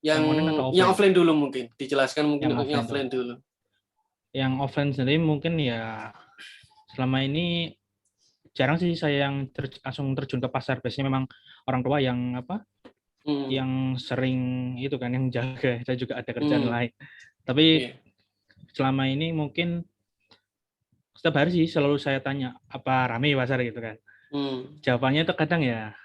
Yang online atau Yang offline? offline dulu mungkin dijelaskan mungkin Yang yang offline offline dulu. Yang offline sendiri mungkin ya selama ini jarang sih saya yang langsung terjun ke pasar. Biasanya memang orang tua yang yang sering itu kan yang jaga. Saya juga ada kerjaan lain. Tapi selama ini mungkin setiap hari sih selalu saya tanya apa rame pasar gitu kan. Jawabannya itu kadang ya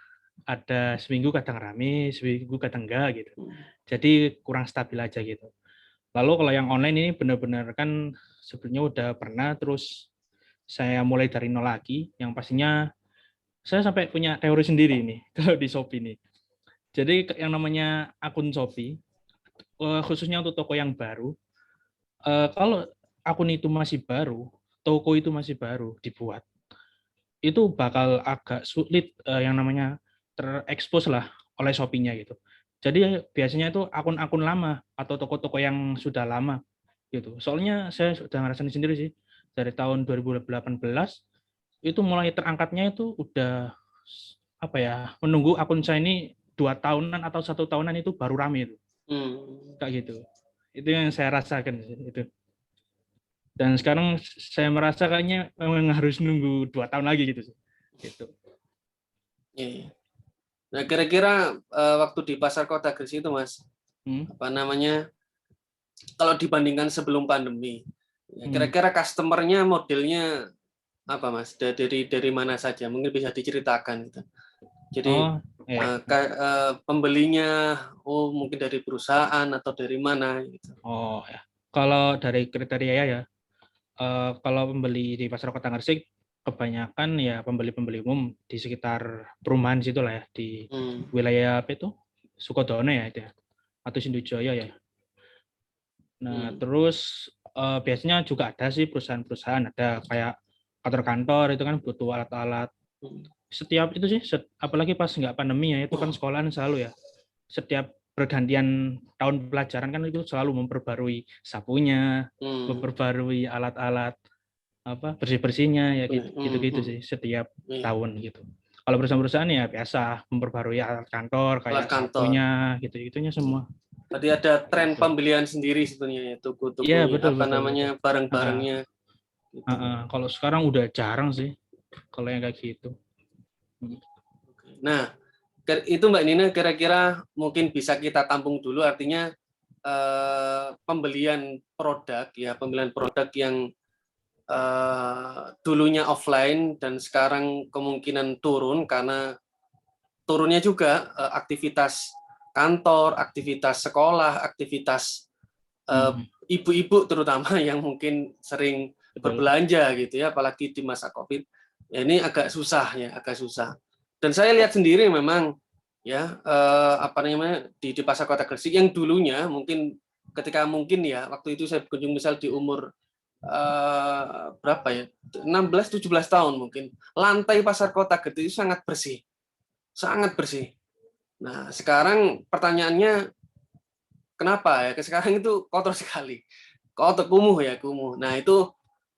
ada seminggu kadang rame, seminggu kadang enggak gitu. Jadi kurang stabil aja gitu. Lalu kalau yang online ini benar-benar kan sebelumnya udah pernah, terus saya mulai dari nol lagi, yang pastinya saya sampai punya teori sendiri nih kalau di Shopee nih. Jadi yang namanya akun Shopee, khususnya untuk toko yang baru, kalau akun itu masih baru, toko itu masih baru dibuat, itu bakal agak sulit yang namanya terekspos lah oleh Shopee-nya gitu. Jadi biasanya itu akun-akun lama atau toko-toko yang sudah lama gitu. Soalnya saya sudah ngerasain sendiri sih dari tahun 2018 itu mulai terangkatnya itu udah apa ya, menunggu akun saya ini 2 tahunan atau 1 tahunan itu baru rame itu. Kayak gitu. Itu yang saya rasakan itu. Dan sekarang saya merasa kayaknya memang harus nunggu 2 tahun lagi gitu sih. Gitu. Nah, kira-kira waktu di pasar kota Gresik itu Mas, apa namanya, kalau dibandingkan sebelum pandemi, kira-kira customer-nya modelnya apa Mas? Dari mana saja? Mungkin bisa diceritakan gitu. Jadi pembelinya mungkin dari perusahaan atau dari mana gitu. Oh ya. Kalau dari kriteria ya, kalau pembeli di pasar kota Gresik kebanyakan ya pembeli-pembeli umum di sekitar perumahan situ lah ya, di wilayah apa itu Sukodono ya itu ya, atau Sindujaya ya. Nah terus biasanya juga ada sih perusahaan-perusahaan, ada kayak kantor-kantor itu kan butuh alat-alat. Setiap itu sih, apalagi pas nggak pandemi ya, itu kan sekolahan selalu ya. Setiap pergantian tahun pelajaran kan itu selalu memperbarui sapunya, memperbarui alat-alat apa bersih-bersihnya ya gitu-gitu sih setiap tahun gitu. Kalau perusahaan-perusahaan ya biasa memperbarui alat kantor kayak sapunya gitu-gitunya semua. Tadi ada tren pembelian sendiri sebenarnya ya, toko-toko apa namanya barang-barangnya. Gitu. Kalau sekarang udah jarang sih kalau yang kayak gitu. Nah, itu Mbak Nina kira-kira mungkin bisa kita tampung dulu, artinya pembelian produk yang dulunya offline dan sekarang kemungkinan turun karena turunnya juga aktivitas kantor, aktivitas sekolah, aktivitas ibu-ibu terutama yang mungkin sering berbelanja gitu ya, apalagi di masa COVID. Ya, ini agak susah ya, agak susah. Dan saya lihat sendiri memang ya apa namanya di pasar Kota Gresik yang dulunya mungkin ketika mungkin ya waktu itu saya berkunjung misal di umur berapa ya 16-17 tahun mungkin, lantai pasar Kota Gresik itu sangat bersih, sangat bersih. Nah sekarang pertanyaannya kenapa ya sekarang itu kotor sekali, kotor, kumuh ya, kumuh. Nah itu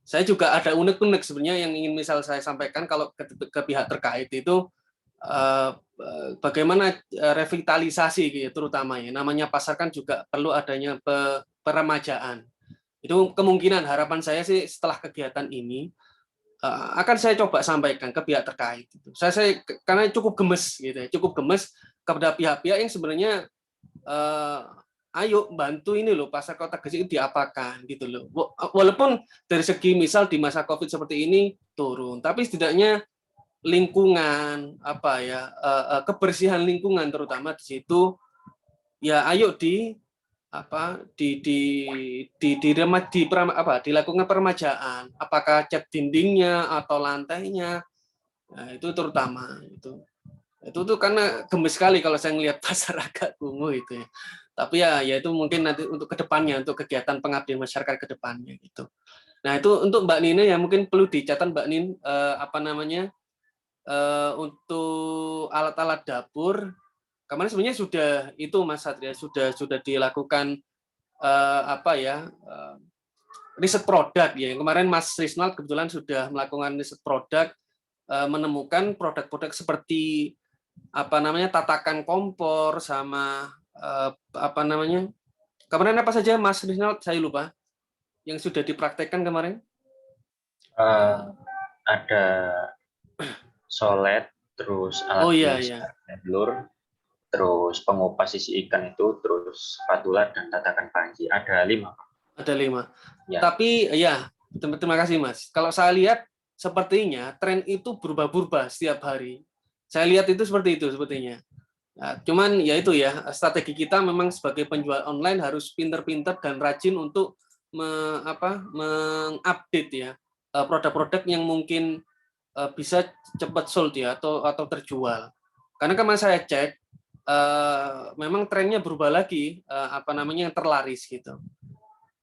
saya juga ada unek-unek sebenarnya yang ingin misal saya sampaikan kalau ke pihak terkait itu bagaimana revitalisasi gitu, terutama ya namanya pasar kan juga perlu adanya peremajaan. Itu kemungkinan harapan saya sih setelah kegiatan ini akan saya coba sampaikan ke pihak terkait. Saya karena cukup gemes gitu ya, cukup gemes kepada pihak-pihak yang sebenarnya ayo bantu ini loh pasar Kota Gresik itu diapakan gitu loh. Walaupun dari segi misal di masa Covid seperti ini turun, tapi setidaknya lingkungan apa ya kebersihan lingkungan terutama di situ ya ayo dilakukan peremajaan, apakah cat dindingnya atau lantainya. Nah, itu terutama itu tuh karena gemes sekali kalau saya ngelihat pasar agak kumuh itu ya. Tapi ya itu mungkin nanti untuk kedepannya, untuk kegiatan pengabdian masyarakat kedepannya gitu. Nah itu untuk Mbak Nina ya mungkin perlu dicatat Mbak Nin apa namanya untuk alat-alat dapur kemarin sebenarnya sudah itu Mas Satria sudah dilakukan apa ya riset produk ya. Kemarin Mas Risnal kebetulan sudah melakukan riset produk menemukan produk-produk seperti apa namanya tatakan kompor sama apa namanya kemarin apa saja Mas Rizal saya lupa yang sudah dipraktekkan kemarin ada solet terus alat blur terus pengupas isi ikan itu terus spatula dan tatakan panci ada 5 ya. Tapi ya terima kasih Mas kalau saya lihat sepertinya tren itu berubah-ubah setiap hari saya lihat itu seperti itu sepertinya. Nah, cuman ya itu ya strategi kita memang sebagai penjual online harus pinter-pinter dan rajin untuk mengupdate ya produk-produk yang mungkin bisa cepat sold ya atau terjual. Karena kemarin saya cek memang trennya berubah lagi apa namanya yang terlaris gitu.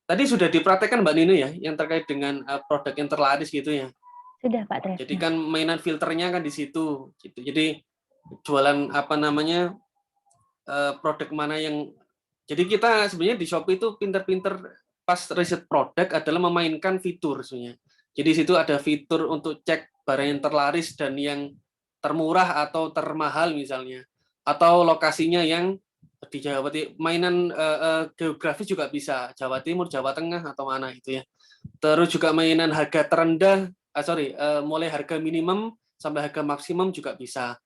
Tadi sudah dipraktekkan Mbak Nino ya yang terkait dengan produk yang terlaris gitu ya. Sudah Pak Tresna. Jadi kan mainan filternya kan di situ gitu. Jadi jualan apa namanya produk mana yang jadi kita sebenarnya di Shopee itu pinter-pinter pas riset produk adalah memainkan fitur sebenarnya. Jadi situ ada fitur untuk cek barang yang terlaris dan yang termurah atau termahal misalnya atau lokasinya yang di Jawa Timur mainan geografis juga bisa Jawa Timur, Jawa Tengah atau mana itu ya. Terus juga mainan harga terendah mulai harga minimum sampai harga maksimum juga bisa.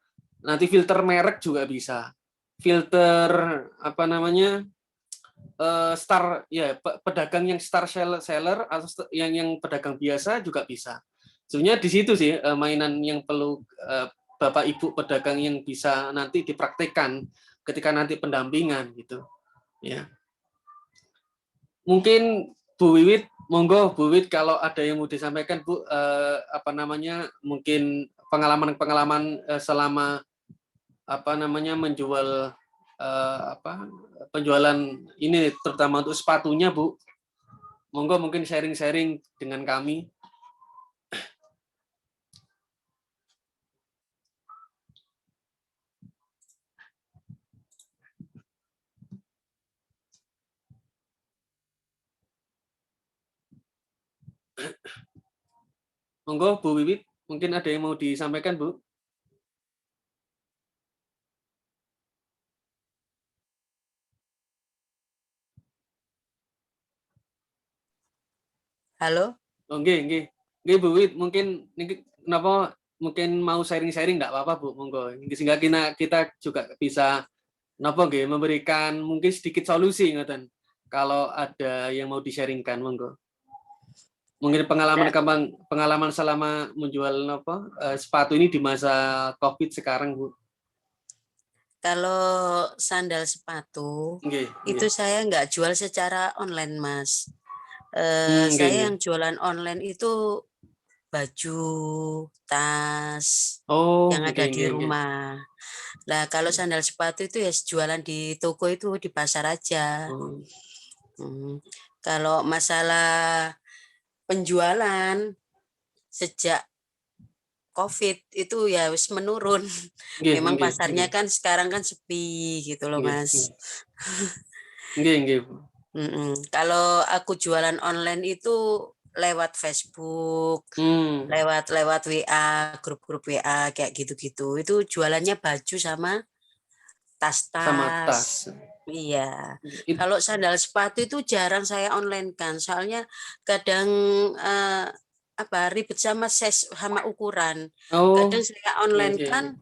Nanti filter merek juga bisa. Filter apa namanya star ya pedagang yang star seller atau yang pedagang biasa juga bisa. Sebenarnya di situ sih mainan yang perlu Bapak Ibu pedagang yang bisa nanti dipraktekkan ketika nanti pendampingan gitu. Ya. Mungkin Bu Wiwit, monggo Bu Wiwit kalau ada yang mau disampaikan Bu apa namanya mungkin pengalaman selama apa namanya menjual penjualan ini terutama untuk sepatunya Bu. Monggo mungkin sharing-sharing dengan kami. Monggo Bu Wiwit, mungkin ada yang mau disampaikan Bu. Halo. Nggih Bu Wiwit, mungkin kenapa mungkin mau sharing-sharing enggak apa-apa Bu, monggo. Sehingga kita juga bisa napa nggih memberikan mungkin sedikit solusi ngoten. Kalau ada yang mau di-sharingkan monggo. Mungkin pengalaman selama menjual sepatu ini di masa Covid sekarang Bu. Kalau sandal sepatu itu saya nggak jual secara online, Mas. Saya yang jualan online itu baju, tas yang ada di rumah. Nah, kalau sandal sepatu itu ya jualan di toko itu di pasar aja. Kalau masalah penjualan sejak COVID itu ya wis menurun. Memang pasarnya kan sekarang kan sepi gitu loh, Mas. Kalau aku jualan online itu lewat Facebook, lewat WA, grup-grup WA kayak gitu-gitu. Itu jualannya baju sama tas-tas. Iya. Kalau sandal sepatu itu jarang saya online kan, soalnya kadang ribet sama size sama ukuran. Kadang saya online kan,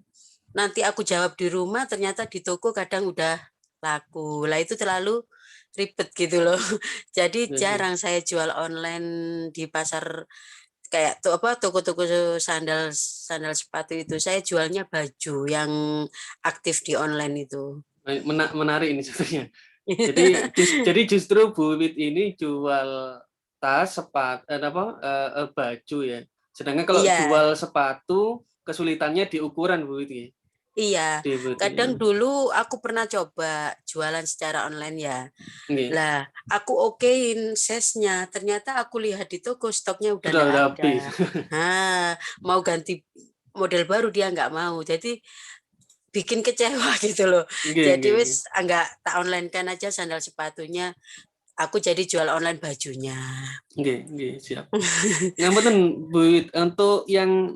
nanti aku jawab di rumah, ternyata di toko kadang udah laku. Lah itu terlalu ribet gitu loh. Jadi jarang saya jual online di pasar kayak toko-toko sandal sepatu itu. Saya jualnya baju yang aktif di online itu. Menarik ini sebenarnya. Jadi justru Bu Wit ini jual tas, sepatu, baju ya. Sedangkan kalau jual sepatu kesulitannya di ukuran Bu Wit ya. Iya, kadang dulu aku pernah coba jualan secara online ya. Lah, aku okein size-nya. Ternyata aku lihat di toko stoknya udah nggak ada. Nah, mau ganti model baru dia nggak mau. Jadi bikin kecewa gitu loh. Jadi wis nggak tak online kan aja sandal sepatunya. Aku jadi jual online bajunya. Siap. Ngapunten Bu, untuk yang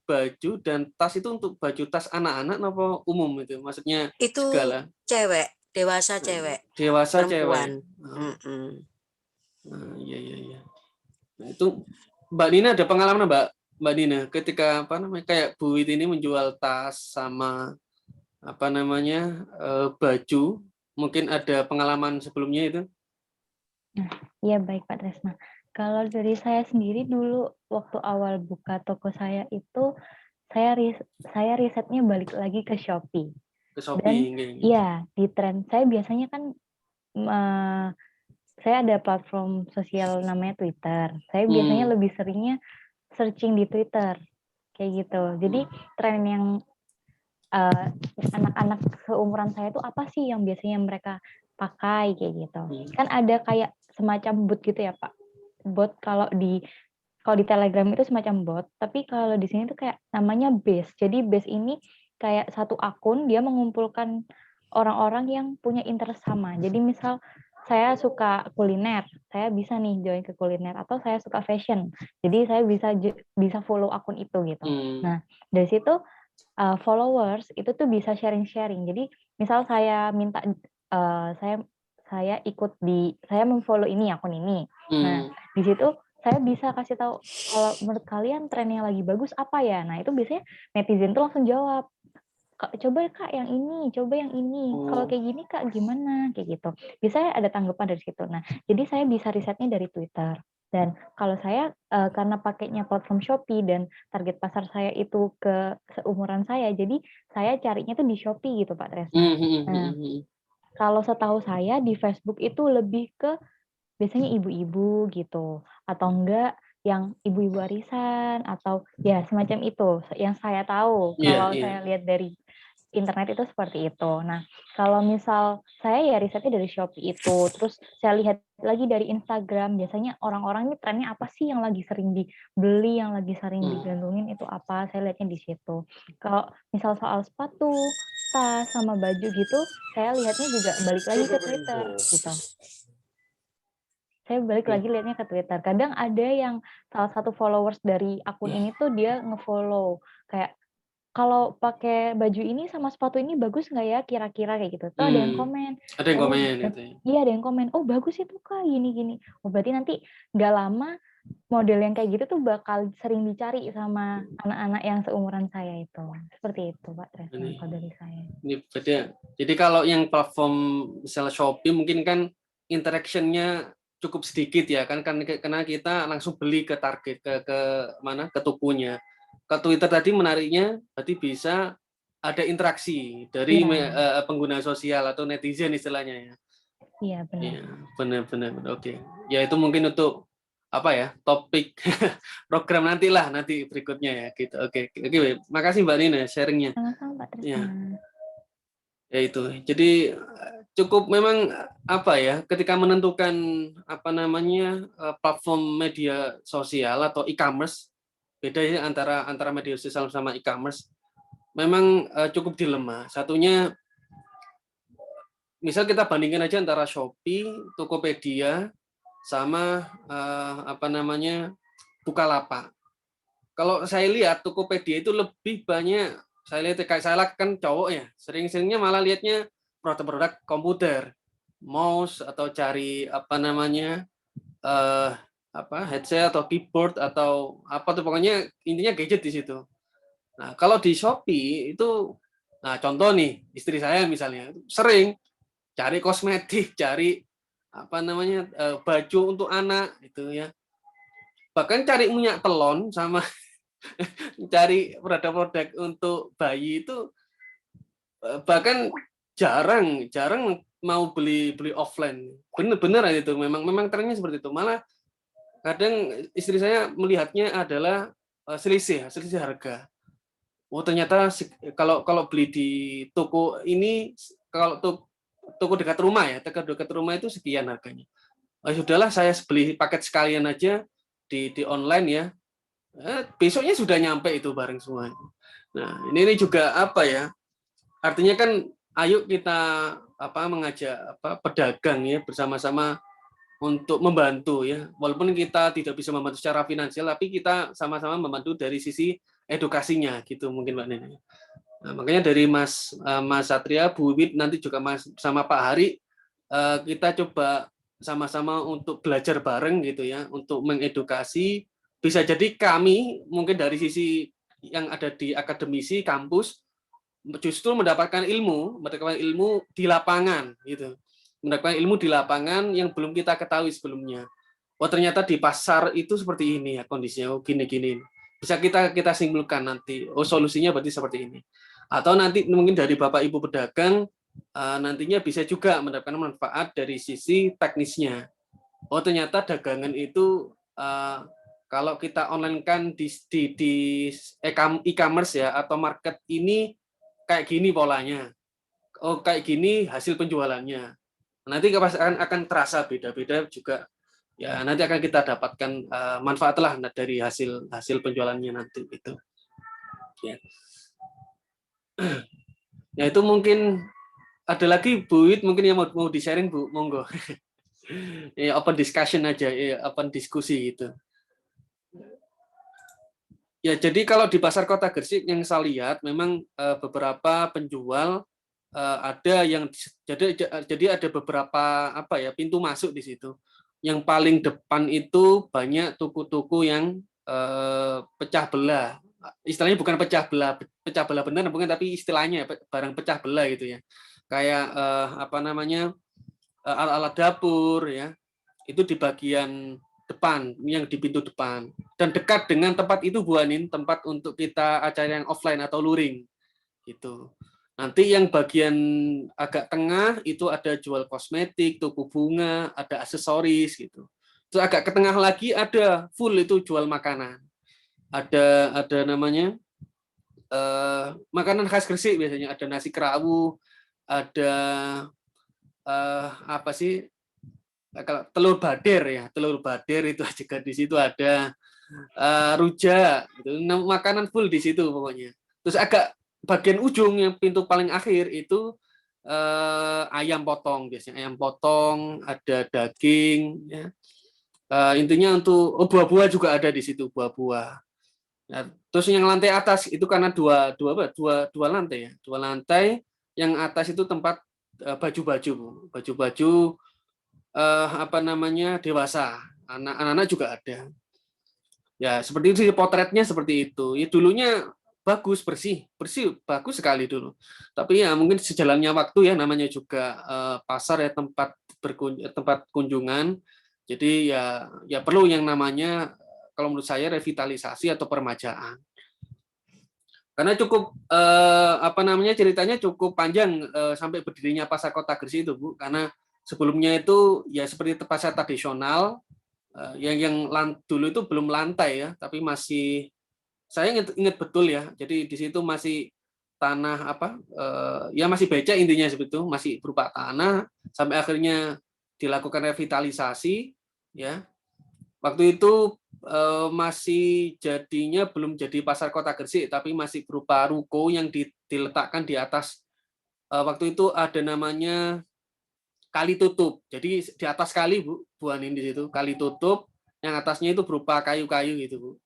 baju dan tas itu untuk baju tas anak-anak apa umum itu? Maksudnya itu segala? Cewek, dewasa cewek. Dewasa perempuan. Cewek. Iya. Nah, itu Mbak Nina ada pengalaman Mbak Nina ketika kayak Bu Wit ini menjual tas sama baju, mungkin ada pengalaman sebelumnya itu? Iya, baik Pak Tresna. Kalau dari saya sendiri dulu waktu awal buka toko saya itu saya risetnya balik lagi ke Shopee. Ke Shopee. Dan iya, di tren saya biasanya kan saya ada platform sosial namanya Twitter. Saya biasanya lebih seringnya searching di Twitter kayak gitu. Jadi tren yang anak-anak seumuran saya itu apa sih yang biasanya mereka pakai kayak gitu. Kan ada kayak semacam bot gitu ya Pak. Bot kalau di Telegram itu semacam bot, tapi kalau di sini tuh kayak namanya base. Jadi base ini kayak satu akun dia mengumpulkan orang-orang yang punya interest sama. Jadi misal saya suka kuliner, saya bisa nih join ke kuliner, atau saya suka fashion. Jadi saya bisa follow akun itu gitu. Nah, dari situ followers itu tuh bisa sharing-sharing. Jadi misal saya minta saya ikut saya memfollow ini akun ini. Nah, di situ saya bisa kasih tahu kalau menurut kalian tren yang lagi bagus apa ya. Nah, itu biasanya netizen tuh langsung jawab, coba Kak yang ini, coba yang ini. Kalau kayak gini Kak gimana? Kayak gitu. Biasanya ada tanggapan dari situ. Nah, jadi saya bisa risetnya dari Twitter. Dan kalau saya karena pakainya platform Shopee dan target pasar saya itu ke seumuran saya, jadi saya carinya tuh di Shopee gitu Pak Tresna. Nah, kalau setahu saya di Facebook itu lebih ke biasanya ibu-ibu gitu, atau enggak yang ibu-ibu arisan, atau ya semacam itu yang saya tahu. Kalau saya lihat dari internet itu seperti itu. Nah, kalau misal saya ya risetnya dari Shopee itu, terus saya lihat lagi dari Instagram, biasanya orang-orang ini trennya apa sih yang lagi sering dibeli, yang lagi sering digandungin itu apa, saya lihatnya di situ. Kalau misal soal sepatu, tas, sama baju gitu, saya lihatnya juga balik lagi ke Twitter gitu. Saya balik lagi lihatnya ke Twitter. Kadang ada yang salah satu followers dari akun ini tuh dia nge-follow kayak, kalau pakai baju ini sama sepatu ini bagus nggak ya kira-kira kayak gitu. Tuh ada yang komen. Ada yang komen gitu ya. Iya, ada yang komen. Oh, bagus itu Kak, gini-gini. Oh, berarti nanti nggak lama model yang kayak gitu tuh bakal sering dicari sama anak-anak yang seumuran saya itu. Seperti itu Pak Tresna kalau dari saya. Ini beda. Jadi kalau yang platform misalnya Shopee mungkin kan interaction-nya cukup sedikit ya kan karena kita langsung beli ke target ke mana ke tokonya. Ke Twitter tadi menariknya berarti bisa ada interaksi dari pengguna sosial atau netizen istilahnya ya. Iya, benar. Iya, benar. Oke. Ya itu mungkin untuk apa ya, topik program nanti berikutnya ya gitu. Oke. Makasih Mbak Nina sharingnya. Sama-sama Pak Trisna. Ya itu. Jadi cukup memang apa ya, ketika menentukan apa namanya platform media sosial atau e-commerce, beda ya antara media sosial sama e-commerce. Memang cukup dilema. Satunya, misal kita bandingkan aja antara Shopee, Tokopedia, sama apa namanya Bukalapak. Kalau saya lihat Tokopedia itu lebih banyak, saya lihat kayak saya kan cowok ya, sering-seringnya malah lihatnya produk-produk komputer, mouse atau cari apa namanya headset atau keyboard atau apa tuh, pokoknya intinya gadget di situ. Nah, kalau di Shopee itu, nah contoh nih, istri saya misalnya sering cari kosmetik, cari apa namanya baju untuk anak itu ya. Bahkan cari minyak telon sama cari produk-produk untuk bayi itu bahkan jarang mau beli offline. Bener itu memang trennya seperti itu. Malah kadang istri saya melihatnya adalah selisih harga. Oh ternyata kalau beli di toko ini, kalau toko dekat rumah itu sekian harganya. Oh, sudahlah saya beli paket sekalian aja di online ya. Besoknya sudah nyampe itu bareng semua. Nah ini juga apa ya? Artinya kan ayo kita mengajak pedagang ya bersama-sama untuk membantu ya. Walaupun kita tidak bisa membantu secara finansial, tapi kita sama-sama membantu dari sisi edukasinya gitu mungkin Mbak Neni. Nah, makanya dari Mas Satria, Bu Wid, nanti juga sama Pak Hari, kita coba sama-sama untuk belajar bareng gitu ya, untuk mengedukasi. Bisa jadi kami mungkin dari sisi yang ada di akademisi kampus justru mendapatkan ilmu di lapangan gitu. Mendapatkan ilmu di lapangan yang belum kita ketahui sebelumnya. Oh ternyata di pasar itu seperti ini ya kondisinya, oh gini-gini. Bisa kita simpulkan nanti, oh solusinya berarti seperti ini. Atau nanti mungkin dari Bapak Ibu pedagang nantinya bisa juga mendapatkan manfaat dari sisi teknisnya. Oh ternyata dagangan itu kalau kita online kan di e-commerce ya atau market ini kayak gini polanya. Oh kayak gini hasil penjualannya. Nanti akan terasa beda-beda juga. Ya nanti akan kita dapatkan manfaat lah dari hasil penjualannya nanti itu. Ya. Ya itu mungkin ada lagi Bu Wid mungkin yang mau di-sharing Bu, monggo. Ya open discussion aja, ya open diskusi gitu. Ya jadi kalau di pasar Kota Gresik yang saya lihat memang beberapa penjual ada yang jadi ada beberapa pintu masuk di situ. Yang paling depan itu banyak toko-toko yang pecah belah. Istilahnya bukan pecah belah benar bukan, tapi istilahnya barang pecah belah gitu ya. Kayak alat-alat dapur ya. Itu di bagian depan, yang di pintu depan. Dan dekat dengan tempat itu Bu Anin, tempat untuk kita acara yang offline atau luring. Gitu. Nanti yang bagian agak tengah itu ada jual kosmetik, toko bunga, ada aksesoris gitu. Terus agak ke tengah lagi ada full itu jual makanan. Ada namanya makanan khas Gresik biasanya, ada nasi kerawu, ada kalau telur bader itu juga di situ ada, rujak gitu. Makanan full di situ pokoknya. Terus agak bagian ujung yang pintu paling akhir itu ayam potong, biasanya ayam potong, ada daging ya. Intinya untuk buah-buah juga ada di situ, buah-buah. Nah, terus yang lantai atas itu karena dua lantai ya. Dua lantai, yang atas itu tempat baju-baju dewasa. Anak-anak juga ada. Ya, seperti itu potretnya seperti itu. Ya dulunya bagus, bersih, bagus sekali dulu. Tapi ya mungkin sejalannya waktu ya, namanya juga pasar ya, tempat kunjungan. Jadi ya perlu yang namanya kalau menurut saya revitalisasi atau permajaan. Karena cukup ceritanya cukup panjang sampai berdirinya pasar kota Gresik itu, Bu. Karena sebelumnya itu ya seperti pasar tradisional yang dulu itu belum lantai ya, tapi masih saya ingat betul ya. Jadi di situ masih tanah ya masih becek intinya seperti itu, masih berupa tanah sampai akhirnya dilakukan revitalisasi ya. Waktu itu masih jadinya belum jadi pasar kota Gresik, tapi masih berupa ruko yang diletakkan di atas. Waktu itu ada namanya kali tutup. Jadi di atas kali, Bu Anin, di situ kali tutup, yang atasnya itu berupa kayu-kayu gitu, Bu.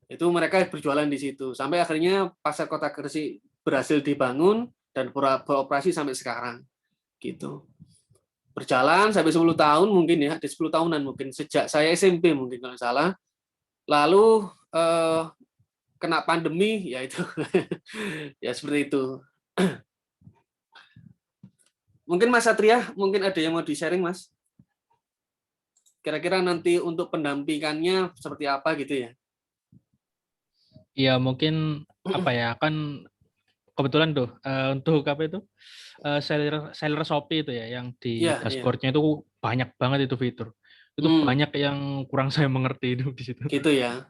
Itu mereka berjualan di situ. Sampai akhirnya pasar kota Gresik berhasil dibangun dan beroperasi sampai sekarang. Gitu. Berjalan sampai 10 tahun mungkin ya, di 10 tahunan mungkin sejak saya SMP mungkin kalau salah. Lalu kena pandemi, ya itu ya seperti itu. Mungkin Mas Satria, mungkin ada yang mau di-sharing, Mas? Kira-kira nanti untuk pendampingannya seperti apa gitu ya? Ya mungkin kan kebetulan tuh untuk apa itu seller Shopee itu ya yang di dashboardnya itu banyak banget itu fitur. Itu banyak yang kurang saya mengerti itu di situ. Gitu ya.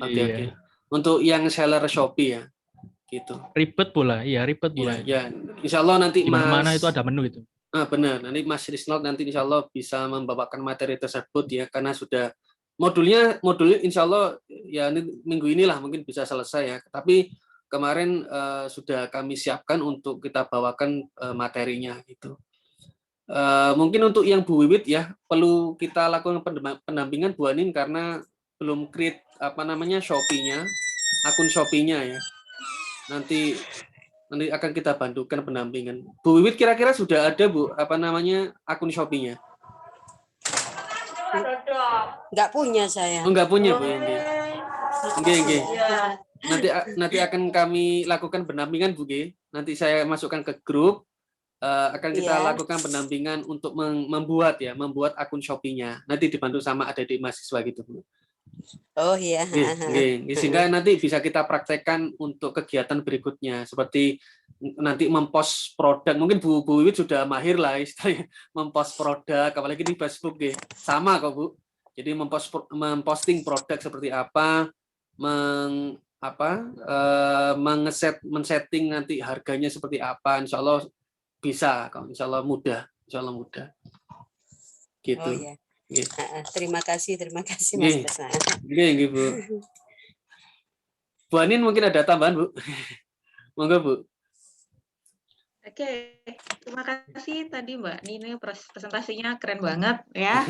Oke. Untuk yang seller Shopee ya. Gitu. Ribet pula. Iya. Insya Allah nanti di mana-mana itu ada menu itu. Benar. Nanti Mas Risnald nanti insya Allah bisa membawakan materi tersebut ya, karena sudah modulnya insya Allah ya minggu inilah mungkin bisa selesai ya. Tapi kemarin sudah kami siapkan untuk kita bawakan materinya gitu. Mungkin untuk yang Bu Wiwit ya perlu kita lakukan pendampingan Bu Anin karena belum create Shopee-nya, akun Shopee-nya ya. Nanti akan kita bantukan pendampingan. Bu Wiwit kira-kira sudah ada Bu akun Shopee-nya? Nggak punya saya. Nggak punya Bu ini. Oke. Nanti akan kami lakukan pendampingan Bu G. Nanti saya masukkan ke grup. Akan kita lakukan pendampingan untuk membuat akun Shopee-nya. Nanti dibantu sama adik-adik mahasiswa gitu, Bu. Oh iya. Sehingga nanti bisa kita praktekkan untuk kegiatan berikutnya, seperti nanti mempost produk. Mungkin Bu Wiwit sudah mahir lah istilahnya mempost produk, apalagi di Facebook ya. Sama kok Bu. Jadi memposting produk seperti apa, men-setting nanti harganya seperti apa. Insya Allah bisa, insya Allah mudah, gitu. Oh, iya. Terima kasih Mas Besna. Bu. Bu Anin mungkin ada tambahan Bu, monggo Bu. Oke, terima kasih tadi Mbak Nini, presentasinya keren banget ya.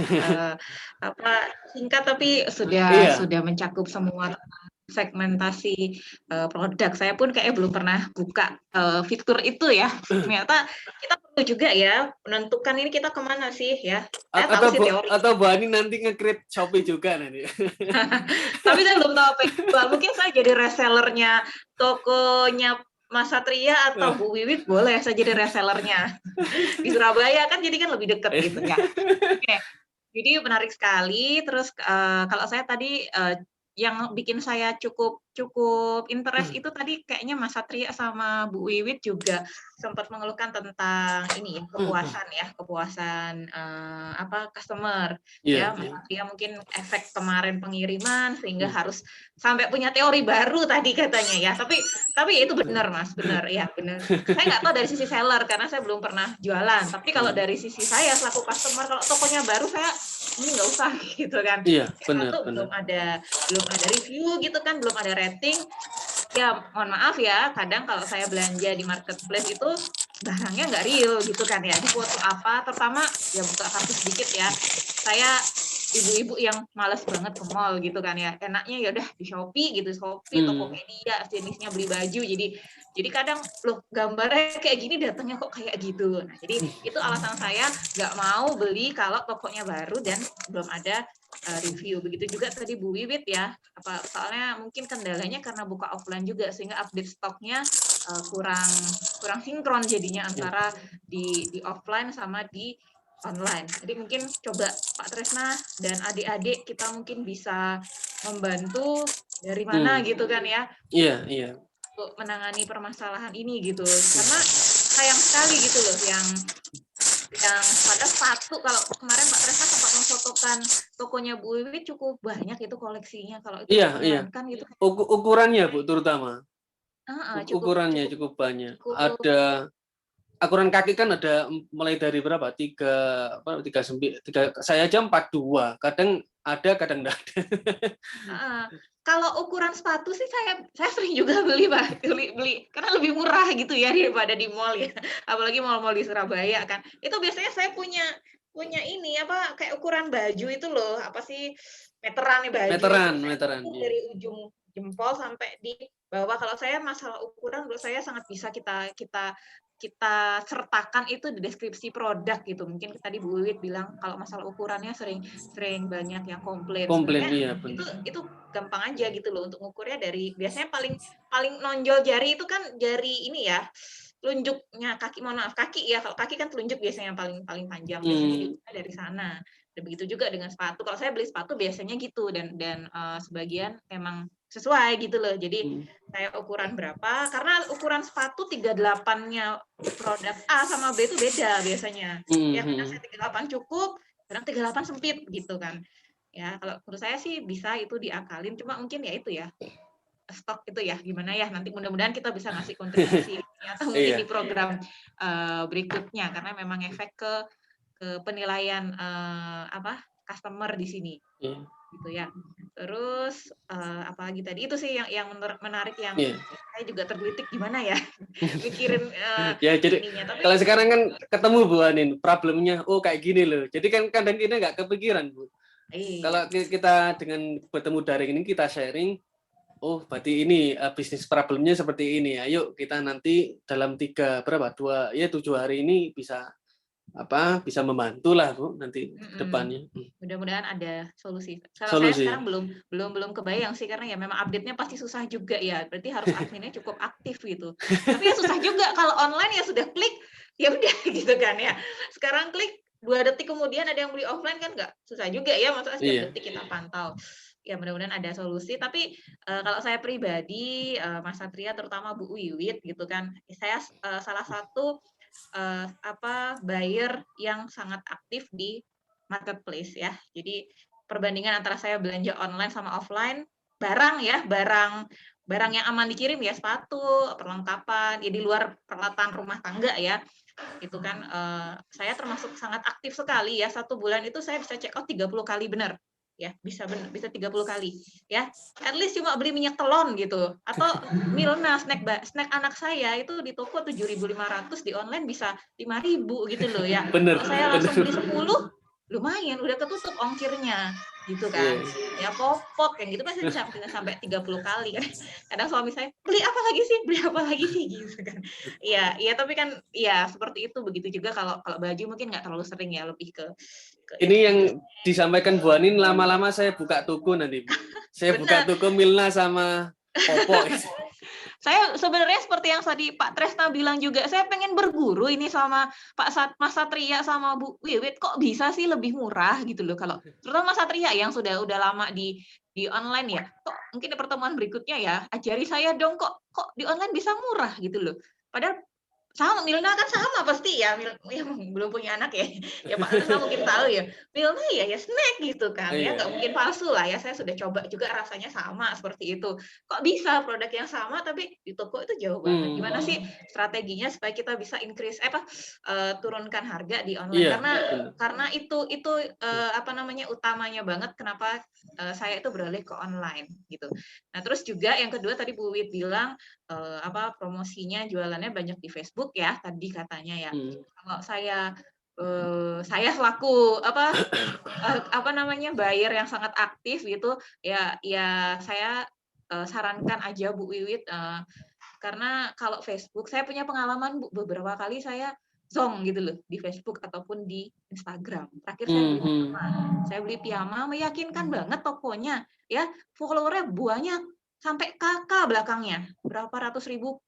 Singkat tapi sudah mencakup semua segmentasi produk. Saya pun kayaknya belum pernah buka fitur itu ya. Ternyata kita perlu juga ya menentukan ini kita kemana sih ya. Atau Bu Ani nanti nge-create Shopee juga nanti. Tapi saya belum tahu apa itu. Mungkin saya jadi resellernya tokonya Mas Satria atau Bu Wiwit, boleh saya jadi resellernya di Surabaya kan, jadi kan lebih dekat gitu ya. Oke. Jadi menarik sekali. Terus kalau saya tadi yang bikin saya cukup interest itu tadi kayaknya Mas Satria sama Bu Wiwit juga sempat mengeluhkan tentang ini ya, kepuasan customer ya. Mas Satria mungkin efek kemarin pengiriman sehingga harus sampai punya teori baru tadi katanya ya. Tapi itu benar Mas, benar ya, benar. Saya nggak tahu dari sisi seller karena saya belum pernah jualan. Tapi kalau dari sisi saya selaku customer, kalau tokonya baru saya ini nggak usah gitu kan. Iya, benar. Belum ada review gitu kan, belum ada rating. Ya mohon maaf ya, kadang kalau saya belanja di marketplace itu barangnya nggak real gitu kan ya. Di foto apa, terutama ya buka kartu sedikit ya. Saya ibu-ibu yang malas banget ke mall gitu kan ya. Enaknya ya udah di Shopee gitu, Tokopedia, jenisnya beli baju. Jadi kadang loh gambarnya kayak gini datangnya kok kayak gitu. Nah, jadi itu alasan saya nggak mau beli kalau tokonya baru dan belum ada review. Begitu juga tadi Bu Wiwit ya. Soalnya mungkin kendalanya karena buka offline juga sehingga update stoknya kurang sinkron jadinya antara di offline sama di online. Jadi mungkin coba Pak Tresna dan adik-adik kita mungkin bisa membantu dari mana gitu kan ya. Iya. untuk menangani permasalahan ini gitu. Karena sayang sekali gitu loh yang pada sepatu, kalau kemarin Pak Tresna sempat memfotokan tokonya Bu Wiwit cukup banyak itu koleksinya, kalau itu kan gitu. Ukurannya Bu terutama. Ukurannya cukup banyak. Ada ukuran kaki kan ada mulai dari berapa? 39, saya aja 42. Kadang ada, kadang enggak ada. Kalau ukuran sepatu sih saya sering juga beli Pak, beli karena lebih murah gitu ya daripada di mall ya. Apalagi mall-mall di Surabaya kan. Itu biasanya saya punya ini apa kayak ukuran baju itu loh, apa sih meteran baju. Meteran. Dari ujung jempol sampai di bawah. Kalau saya masalah ukuran menurut saya sangat bisa kita sertakan itu di deskripsi produk gitu. Mungkin tadi Bu Wiwit bilang kalau masalah ukurannya sering banyak yang komplain. Iya, itu gampang aja gitu loh untuk ngukurnya. Dari biasanya paling nonjol jari itu kan jari ini ya, telunjuknya kaki, mohon maaf kaki ya, kalau kaki kan telunjuk biasanya yang paling panjang, biasanya diukur dari sana. Dan begitu juga dengan sepatu. Kalau saya beli sepatu biasanya gitu, dan sebagian emang sesuai gitu loh. Jadi saya ukuran berapa, karena ukuran sepatu 38-nya produk A sama B itu beda biasanya. Ya kadang saya 38 cukup, kadang 38 sempit gitu kan. Ya kalau menurut saya sih bisa itu diakalin, cuma mungkin ya itu ya stok itu ya gimana ya, nanti mudah-mudahan kita bisa ngasih kontribusi atau mungkin di program berikutnya, karena memang efek ke penilaian customer di sini. Gitu ya. Terus apalagi tadi itu sih yang menarik, yang saya juga tergelitik gimana ya mikirin ya jadi ininya. Tapi kalau sekarang kan ketemu Bu Anin problemnya, kayak gini loh, jadi kan kadang kita nggak kepikiran Bu. Kalau kita dengan bertemu daring ini kita sharing, berarti ini bisnis problemnya seperti ini, ayo kita nanti dalam 7 hari ini bisa membantu lah Bu nanti depannya. Mudah-mudahan ada solusi. Saya sekarang belum kebayang sih, karena ya memang update-nya pasti susah juga ya. Berarti harus adminnya cukup aktif gitu. Tapi ya susah juga kalau online ya sudah klik ya udah gitu kan ya. Sekarang klik 2 detik kemudian ada yang beli offline kan nggak susah juga ya, maksudnya setiap detik kita pantau. Ya mudah-mudahan ada solusi. Tapi kalau saya pribadi, Mas Satria terutama Bu Wiwit gitu kan, saya salah satu buyer yang sangat aktif di marketplace ya. Jadi perbandingan antara saya belanja online sama offline, barang yang aman dikirim ya, sepatu, perlengkapan, ya di luar peralatan rumah tangga ya. Itu kan saya termasuk sangat aktif sekali ya. 1 bulan itu saya bisa check out 30 kali benar. Ya, bisa 30 kali ya. At least cuma beli minyak telon gitu, atau Milna snack anak saya itu di toko 7.500, di online bisa 5.000 gitu loh ya. Kalau saya langsung beli 10 lumayan udah ketutup ongkirnya gitu kan. Ya popok yang gitu pasti bisa sampai 30 kali kan. Kadang suami saya, beli apa lagi sih gitu kan. Iya tapi kan ya seperti itu. Begitu juga kalau baju mungkin nggak terlalu sering ya, lebih ke ini yang disampaikan Bu Anin, lama-lama saya buka toko nanti. Saya buka toko Milna sama Popok. Saya sebenarnya seperti yang tadi Pak Tresna bilang juga, saya pengen berguru ini sama Mas Satria sama Bu Wiwit, kok bisa sih lebih murah gitu loh, kalau terutama Mas Satria yang sudah lama di online ya, kok mungkin di pertemuan berikutnya ya, ajari saya dong kok di online bisa murah gitu loh. Padahal sama, Milna kan sama pasti ya, belum punya anak ya, ya Pak Tresna mungkin tahu ya, Milna ya snack gitu kan, ya nggak mungkin palsu lah ya, saya sudah coba juga rasanya sama seperti itu. Kok bisa produk yang sama tapi di toko itu jauh banget, gimana sih strateginya supaya kita bisa increase, turunkan harga di online, karena itu utamanya banget kenapa saya itu beralih ke online gitu. Nah terus juga yang kedua tadi Bu Wit bilang, promosinya jualannya banyak di Facebook ya tadi katanya ya. Kalau saya selaku buyer yang sangat aktif gitu ya saya sarankan aja Bu Wiwit, karena kalau Facebook saya punya pengalaman Bu, beberapa kali saya zong gitu loh di Facebook ataupun di Instagram. Terakhir saya beli piyama meyakinkan banget tokonya ya, followernya banyak sampai KK belakangnya, berapa ratus ribu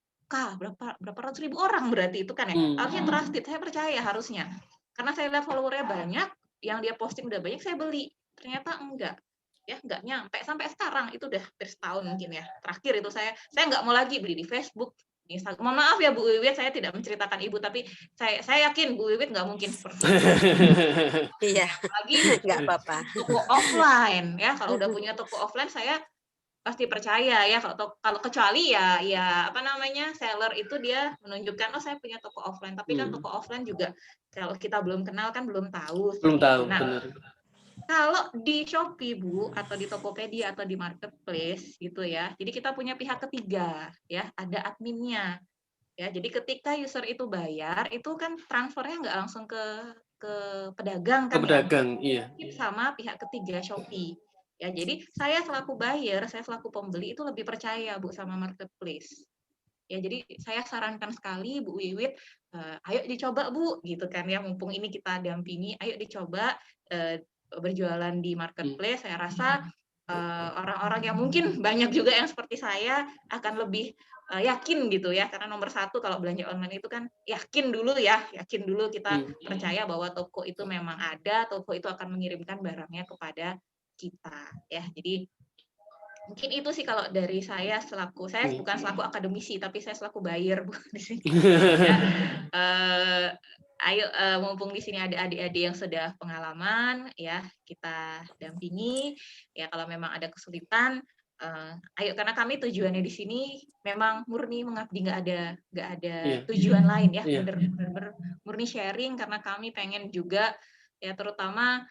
orang berarti itu kan ya, harusnya trusted, saya percaya harusnya, karena saya lihat followernya banyak, yang dia posting udah banyak, saya beli. Ternyata enggak, ya nggak nyampe sampai sekarang, itu udah hampir setahun mungkin ya. Terakhir itu saya nggak mau lagi beli di Facebook, Instagram. Mohon maaf ya Bu Wiwit, saya tidak menceritakan Ibu, tapi saya yakin Bu Wiwit nggak mungkin seperti itu. Iya, Lagi nggak apa-apa. toko offline ya, kalau udah punya toko offline saya pasti percaya ya, kalau kecuali ya apa namanya, seller itu dia menunjukkan oh saya punya toko offline, tapi kan toko offline juga kalau kita belum kenal kan belum tahu. Belum tahu, nah, benar. kalau di Shopee Bu, atau di Tokopedia atau di marketplace gitu ya, jadi kita punya pihak ketiga ya, ada adminnya ya. Jadi ketika user itu bayar, itu kan transfernya nggak langsung ke pedagang kan, ke pedagang, ya, iya. sama pihak ketiga Shopee ya. Jadi saya selaku buyer, saya selaku pembeli itu lebih percaya Bu sama marketplace ya. Jadi saya sarankan sekali Bu Wiwit, ayo dicoba Bu gitu kan ya, mumpung ini kita dampingi, ayo dicoba berjualan di marketplace. Saya rasa orang-orang yang mungkin banyak juga yang seperti saya akan lebih yakin gitu ya, karena nomor satu kalau belanja online itu kan yakin dulu kita percaya bahwa toko itu memang ada, toko itu akan mengirimkan barangnya kepada kita ya. Jadi mungkin itu sih kalau dari saya bukan selaku akademisi, tapi saya selaku buyer Bu di sini. Ya, ayo mumpung di sini ada adik-adik yang sudah pengalaman ya, kita dampingi ya. Kalau memang ada kesulitan, ayo, karena kami tujuannya di sini memang murni mengabdi, nggak ada tujuan lain ya, bener-bener murni sharing, karena kami pengen juga ya, terutama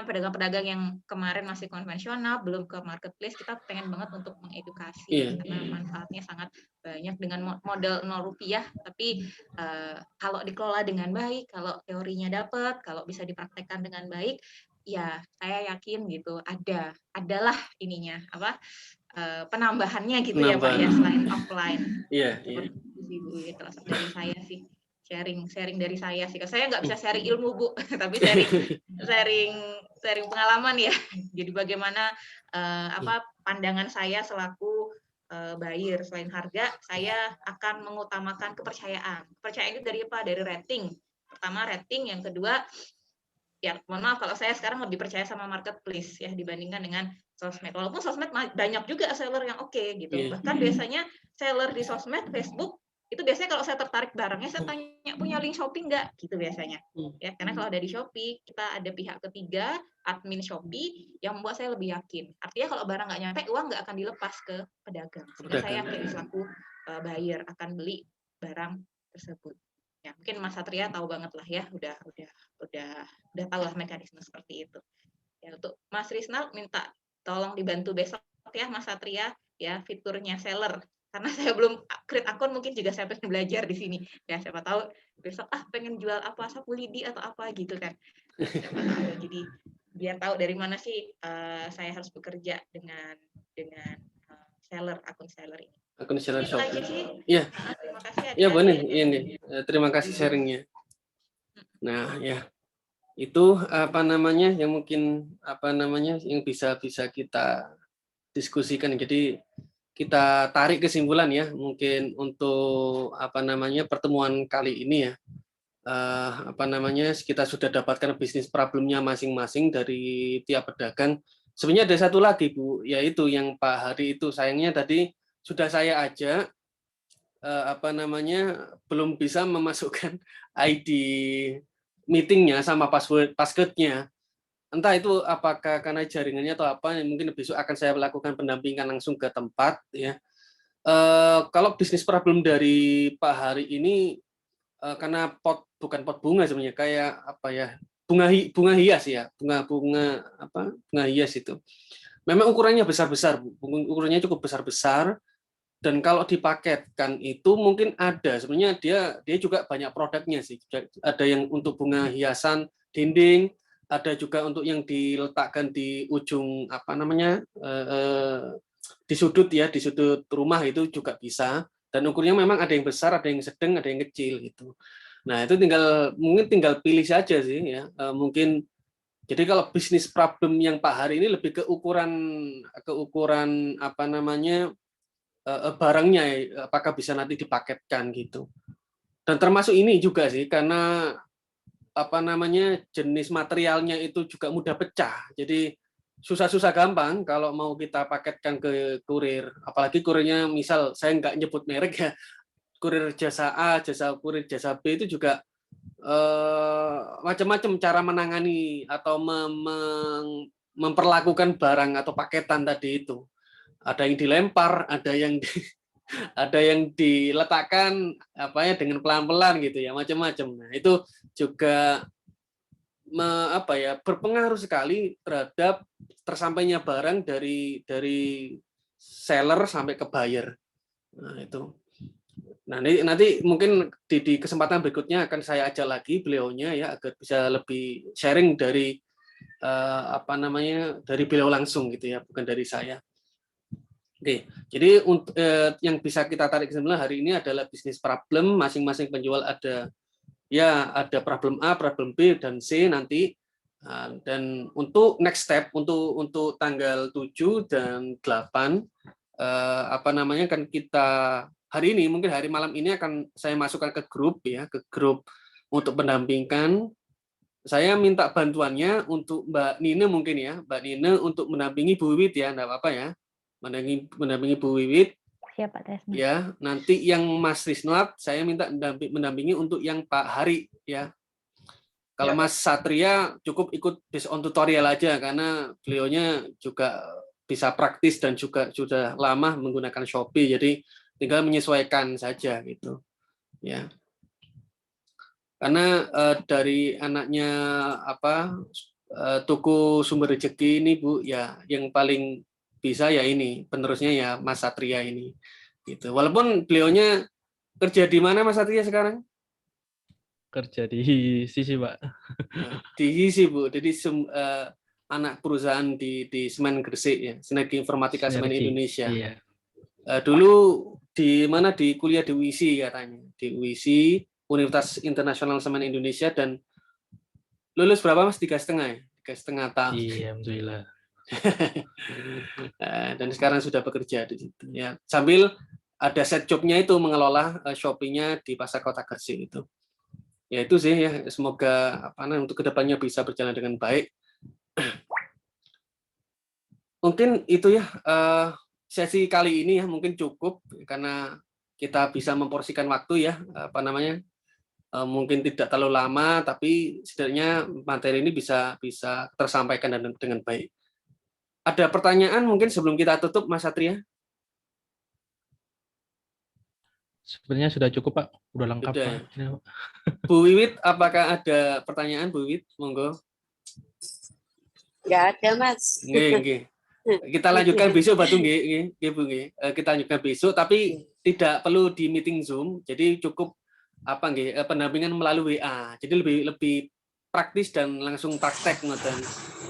pedagang-pedagang yang kemarin masih konvensional belum ke marketplace, kita pengen banget untuk mengedukasi karena manfaatnya sangat banyak dengan modal 0 rupiah, tapi kalau dikelola dengan baik, kalau teorinya dapat, kalau bisa dipraktekkan dengan baik, ya saya yakin gitu adalah ininya penambahannya gitu ya Pak ya, selain offline. Seperti itu dari saya sih. Sharing dari saya sih. Saya nggak bisa sharing ilmu Bu, tapi sharing pengalaman ya. Jadi bagaimana pandangan saya selaku buyer. Selain harga, saya akan mengutamakan kepercayaan. Kepercayaan itu dari apa? Dari rating. Pertama rating, yang kedua ya mohon maaf kalau saya sekarang lebih percaya sama marketplace ya dibandingkan dengan sosmed. Walaupun sosmed banyak juga seller yang oke gitu. Bahkan biasanya seller di sosmed, Facebook itu biasanya kalau saya tertarik barangnya, saya tanya punya link Shopee nggak gitu biasanya ya, karena kalau ada di Shopee kita ada pihak ketiga, admin Shopee, yang membuat saya lebih yakin. Artinya kalau barang nggak nyampe, uang nggak akan dilepas ke pedagang. Sehingga saya yakin selaku buyer akan beli barang tersebut ya. Mungkin Mas Satria tahu banget lah ya, udah tahu lah mekanisme seperti itu ya. Untuk Mas Rizna minta tolong dibantu besok ya Mas Satria ya, fiturnya seller, karena saya belum create akun, mungkin juga saya pengen belajar di sini ya, siapa tahu besok pengen jual apa, sapu lidi atau apa gitu kan, siapa tahu. Jadi biar tahu dari mana sih saya harus bekerja dengan seller, akun seller ini. Akun seller Shopee. Iya. Terima kasih. Iya benar, ini terima kasih sharingnya. Nah ya, itu yang mungkin yang bisa kita diskusikan. Jadi kita tarik kesimpulan ya, mungkin untuk pertemuan kali ini ya, kita sudah dapatkan bisnis problemnya masing-masing dari tiap pedagang. Sebenarnya ada satu lagi Bu, yaitu yang Pak Hari itu, sayangnya tadi sudah saya ajak belum bisa memasukkan ID meetingnya sama passwordnya. Entah itu apakah karena jaringannya atau apa, mungkin besok akan saya lakukan pendampingan langsung ke tempat ya. Kalau bisnis problem dari Pak Hari ini karena bukan pot bunga sebenarnya, kayak bunga hias ya, bunga hias itu. Memang ukurannya besar-besar, ukurannya cukup besar-besar, dan kalau dipaketkan itu mungkin ada sebenarnya dia juga banyak produknya sih. Ada yang untuk bunga hiasan dinding, ada juga untuk yang diletakkan di ujung di sudut ya, di sudut rumah itu juga bisa. Dan ukurnya memang ada yang besar, ada yang sedang, ada yang kecil gitu. Nah itu mungkin tinggal pilih saja sih ya. Mungkin jadi kalau bisnis problem yang Pak Hari ini lebih ke ukuran barangnya, apakah bisa nanti dipaketkan gitu. Dan termasuk ini juga sih, karena jenis materialnya itu juga mudah pecah. Jadi susah-susah gampang kalau mau kita paketkan ke kurir. Apalagi kurirnya misal saya nggak nyebut merek ya, kurir jasa A, kurir jasa B itu juga macam-macam cara menangani atau memperlakukan barang atau paketan tadi itu. Ada yang dilempar, ada yang ada yang diletakkan dengan pelan-pelan gitu ya, macam-macam. Nah, itu juga berpengaruh sekali terhadap tersampainya barang dari seller sampai ke buyer. Nah, itu. Nah, nanti mungkin di kesempatan berikutnya akan saya ajak lagi beliaunya ya agar bisa lebih sharing dari dari beliau langsung gitu ya, bukan dari saya. Oke, jadi yang bisa kita tarik kesimpulan hari ini adalah bisnis problem, masing-masing penjual ada problem A, problem B dan C nanti. Dan untuk next step untuk tanggal 7 dan 8 kan kita hari ini mungkin hari malam ini akan saya masukkan ke grup untuk pendampingan. Saya minta bantuannya untuk Mbak Nina mungkin ya, Mbak Nina untuk mendampingi Bu Wiwit ya, enggak apa-apa ya. Mendampingi Bu Wiwit. Siap, Pak Tresna. Ya, nanti yang Mas Risnat saya minta mendampingi untuk yang Pak Hari ya. Kalau Mas Satria cukup ikut based on tutorial aja karena beliaunya juga bisa praktis dan juga sudah lama menggunakan Shopee, jadi tinggal menyesuaikan saja gitu. Ya. Karena dari anaknya Tuku Sumber Rezeki ini Bu ya, yang paling bisa ya ini penerusnya ya Mas Satria ini gitu. Walaupun beliaunya kerja di mana Mas Satria sekarang? Kerja di Sisi, Pak. Di Sisi Bu, jadi anak perusahaan di Semen Gresik ya, Sinergi Informatika Semen Indonesia. Iya. Dulu di mana di kuliah di UISI katanya, di UISI Universitas Internasional Semen Indonesia dan lulus berapa Mas? 3,5 ya? 3,5 tahun. Iya, alhamdulillah. Dan sekarang sudah bekerja di situ ya. Sambil ada set job-nya itu mengelola Shopee-nya di Pasar Kota Gresik itu. Ya itu sih ya, semoga untuk kedepannya bisa berjalan dengan baik. Mungkin itu ya sesi kali ini ya, mungkin cukup karena kita bisa memporsikan waktu ya, mungkin tidak terlalu lama, tapi setidaknya materi ini bisa tersampaikan dengan baik. Ada pertanyaan mungkin sebelum kita tutup, Mas Satria? Sebenarnya sudah cukup, Pak. Udah lengkap, sudah. Pak. Bu Wiwit, apakah ada pertanyaan, Bu Wiwit? Monggo. Nggak ada, Mas. Nggih. Kita lanjutkan besok, Batu. Nggih, Bu. Kita lanjutkan besok, tapi tidak perlu di meeting Zoom. Jadi cukup pendampingan melalui WA. Jadi lebih praktis dan langsung praktek, ngoten.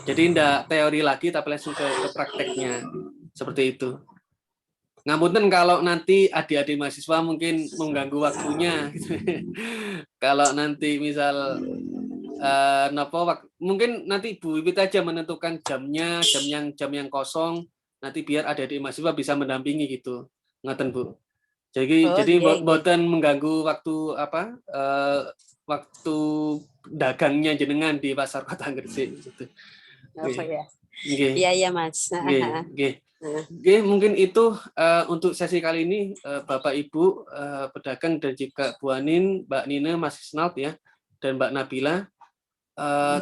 Jadi tidak teori lagi, tapi langsung ke prakteknya. Seperti itu. Ngapunten kalau nanti adik-adik mahasiswa mungkin mengganggu waktunya. Kalau nanti misal mungkin nanti Bu Wiwit aja menentukan jam yang kosong, nanti biar adik-adik mahasiswa bisa mendampingi gitu. Ngaten Bu. Jadi mboten mengganggu waktu waktu dagangnya jenengan di Pasar Kota Gresik gitu. Iya, Mas. Oke, mungkin itu untuk sesi kali ini Bapak Ibu pedagang dan juga Bu Anin, Mbak Nina, Mas Isnald ya, dan Mbak Nabila.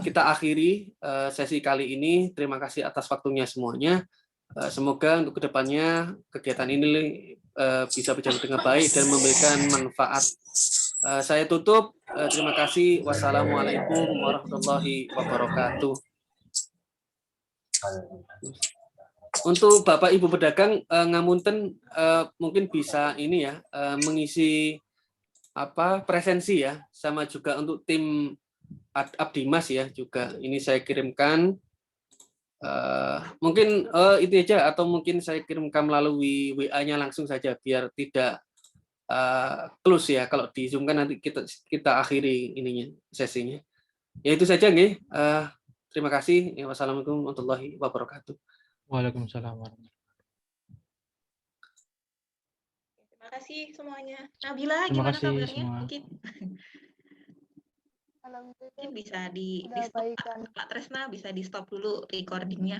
Kita akhiri sesi kali ini. Terima kasih atas waktunya semuanya. Semoga untuk kedepannya kegiatan ini bisa berjalan dengan baik dan memberikan manfaat. Saya tutup. Terima kasih. Wassalamualaikum warahmatullahi wabarakatuh. Untuk Bapak Ibu pedagang ngamunten mungkin bisa ini ya mengisi presensi ya, sama juga untuk tim Abdimas ya juga ini saya kirimkan mungkin itu aja, atau mungkin saya kirimkan melalui WA-nya langsung saja biar tidak close ya. Kalau di Zoom kan nanti kita akhiri ininya sesinya. Ya itu saja nggih. Terima kasih. Wassalamualaikum warahmatullahi wabarakatuh. Waalaikumsalam. Terima kasih semuanya. Nabila, gimana kabarnya? Mungkin bisa di stop, Pak Tresna bisa di stop dulu recordingnya.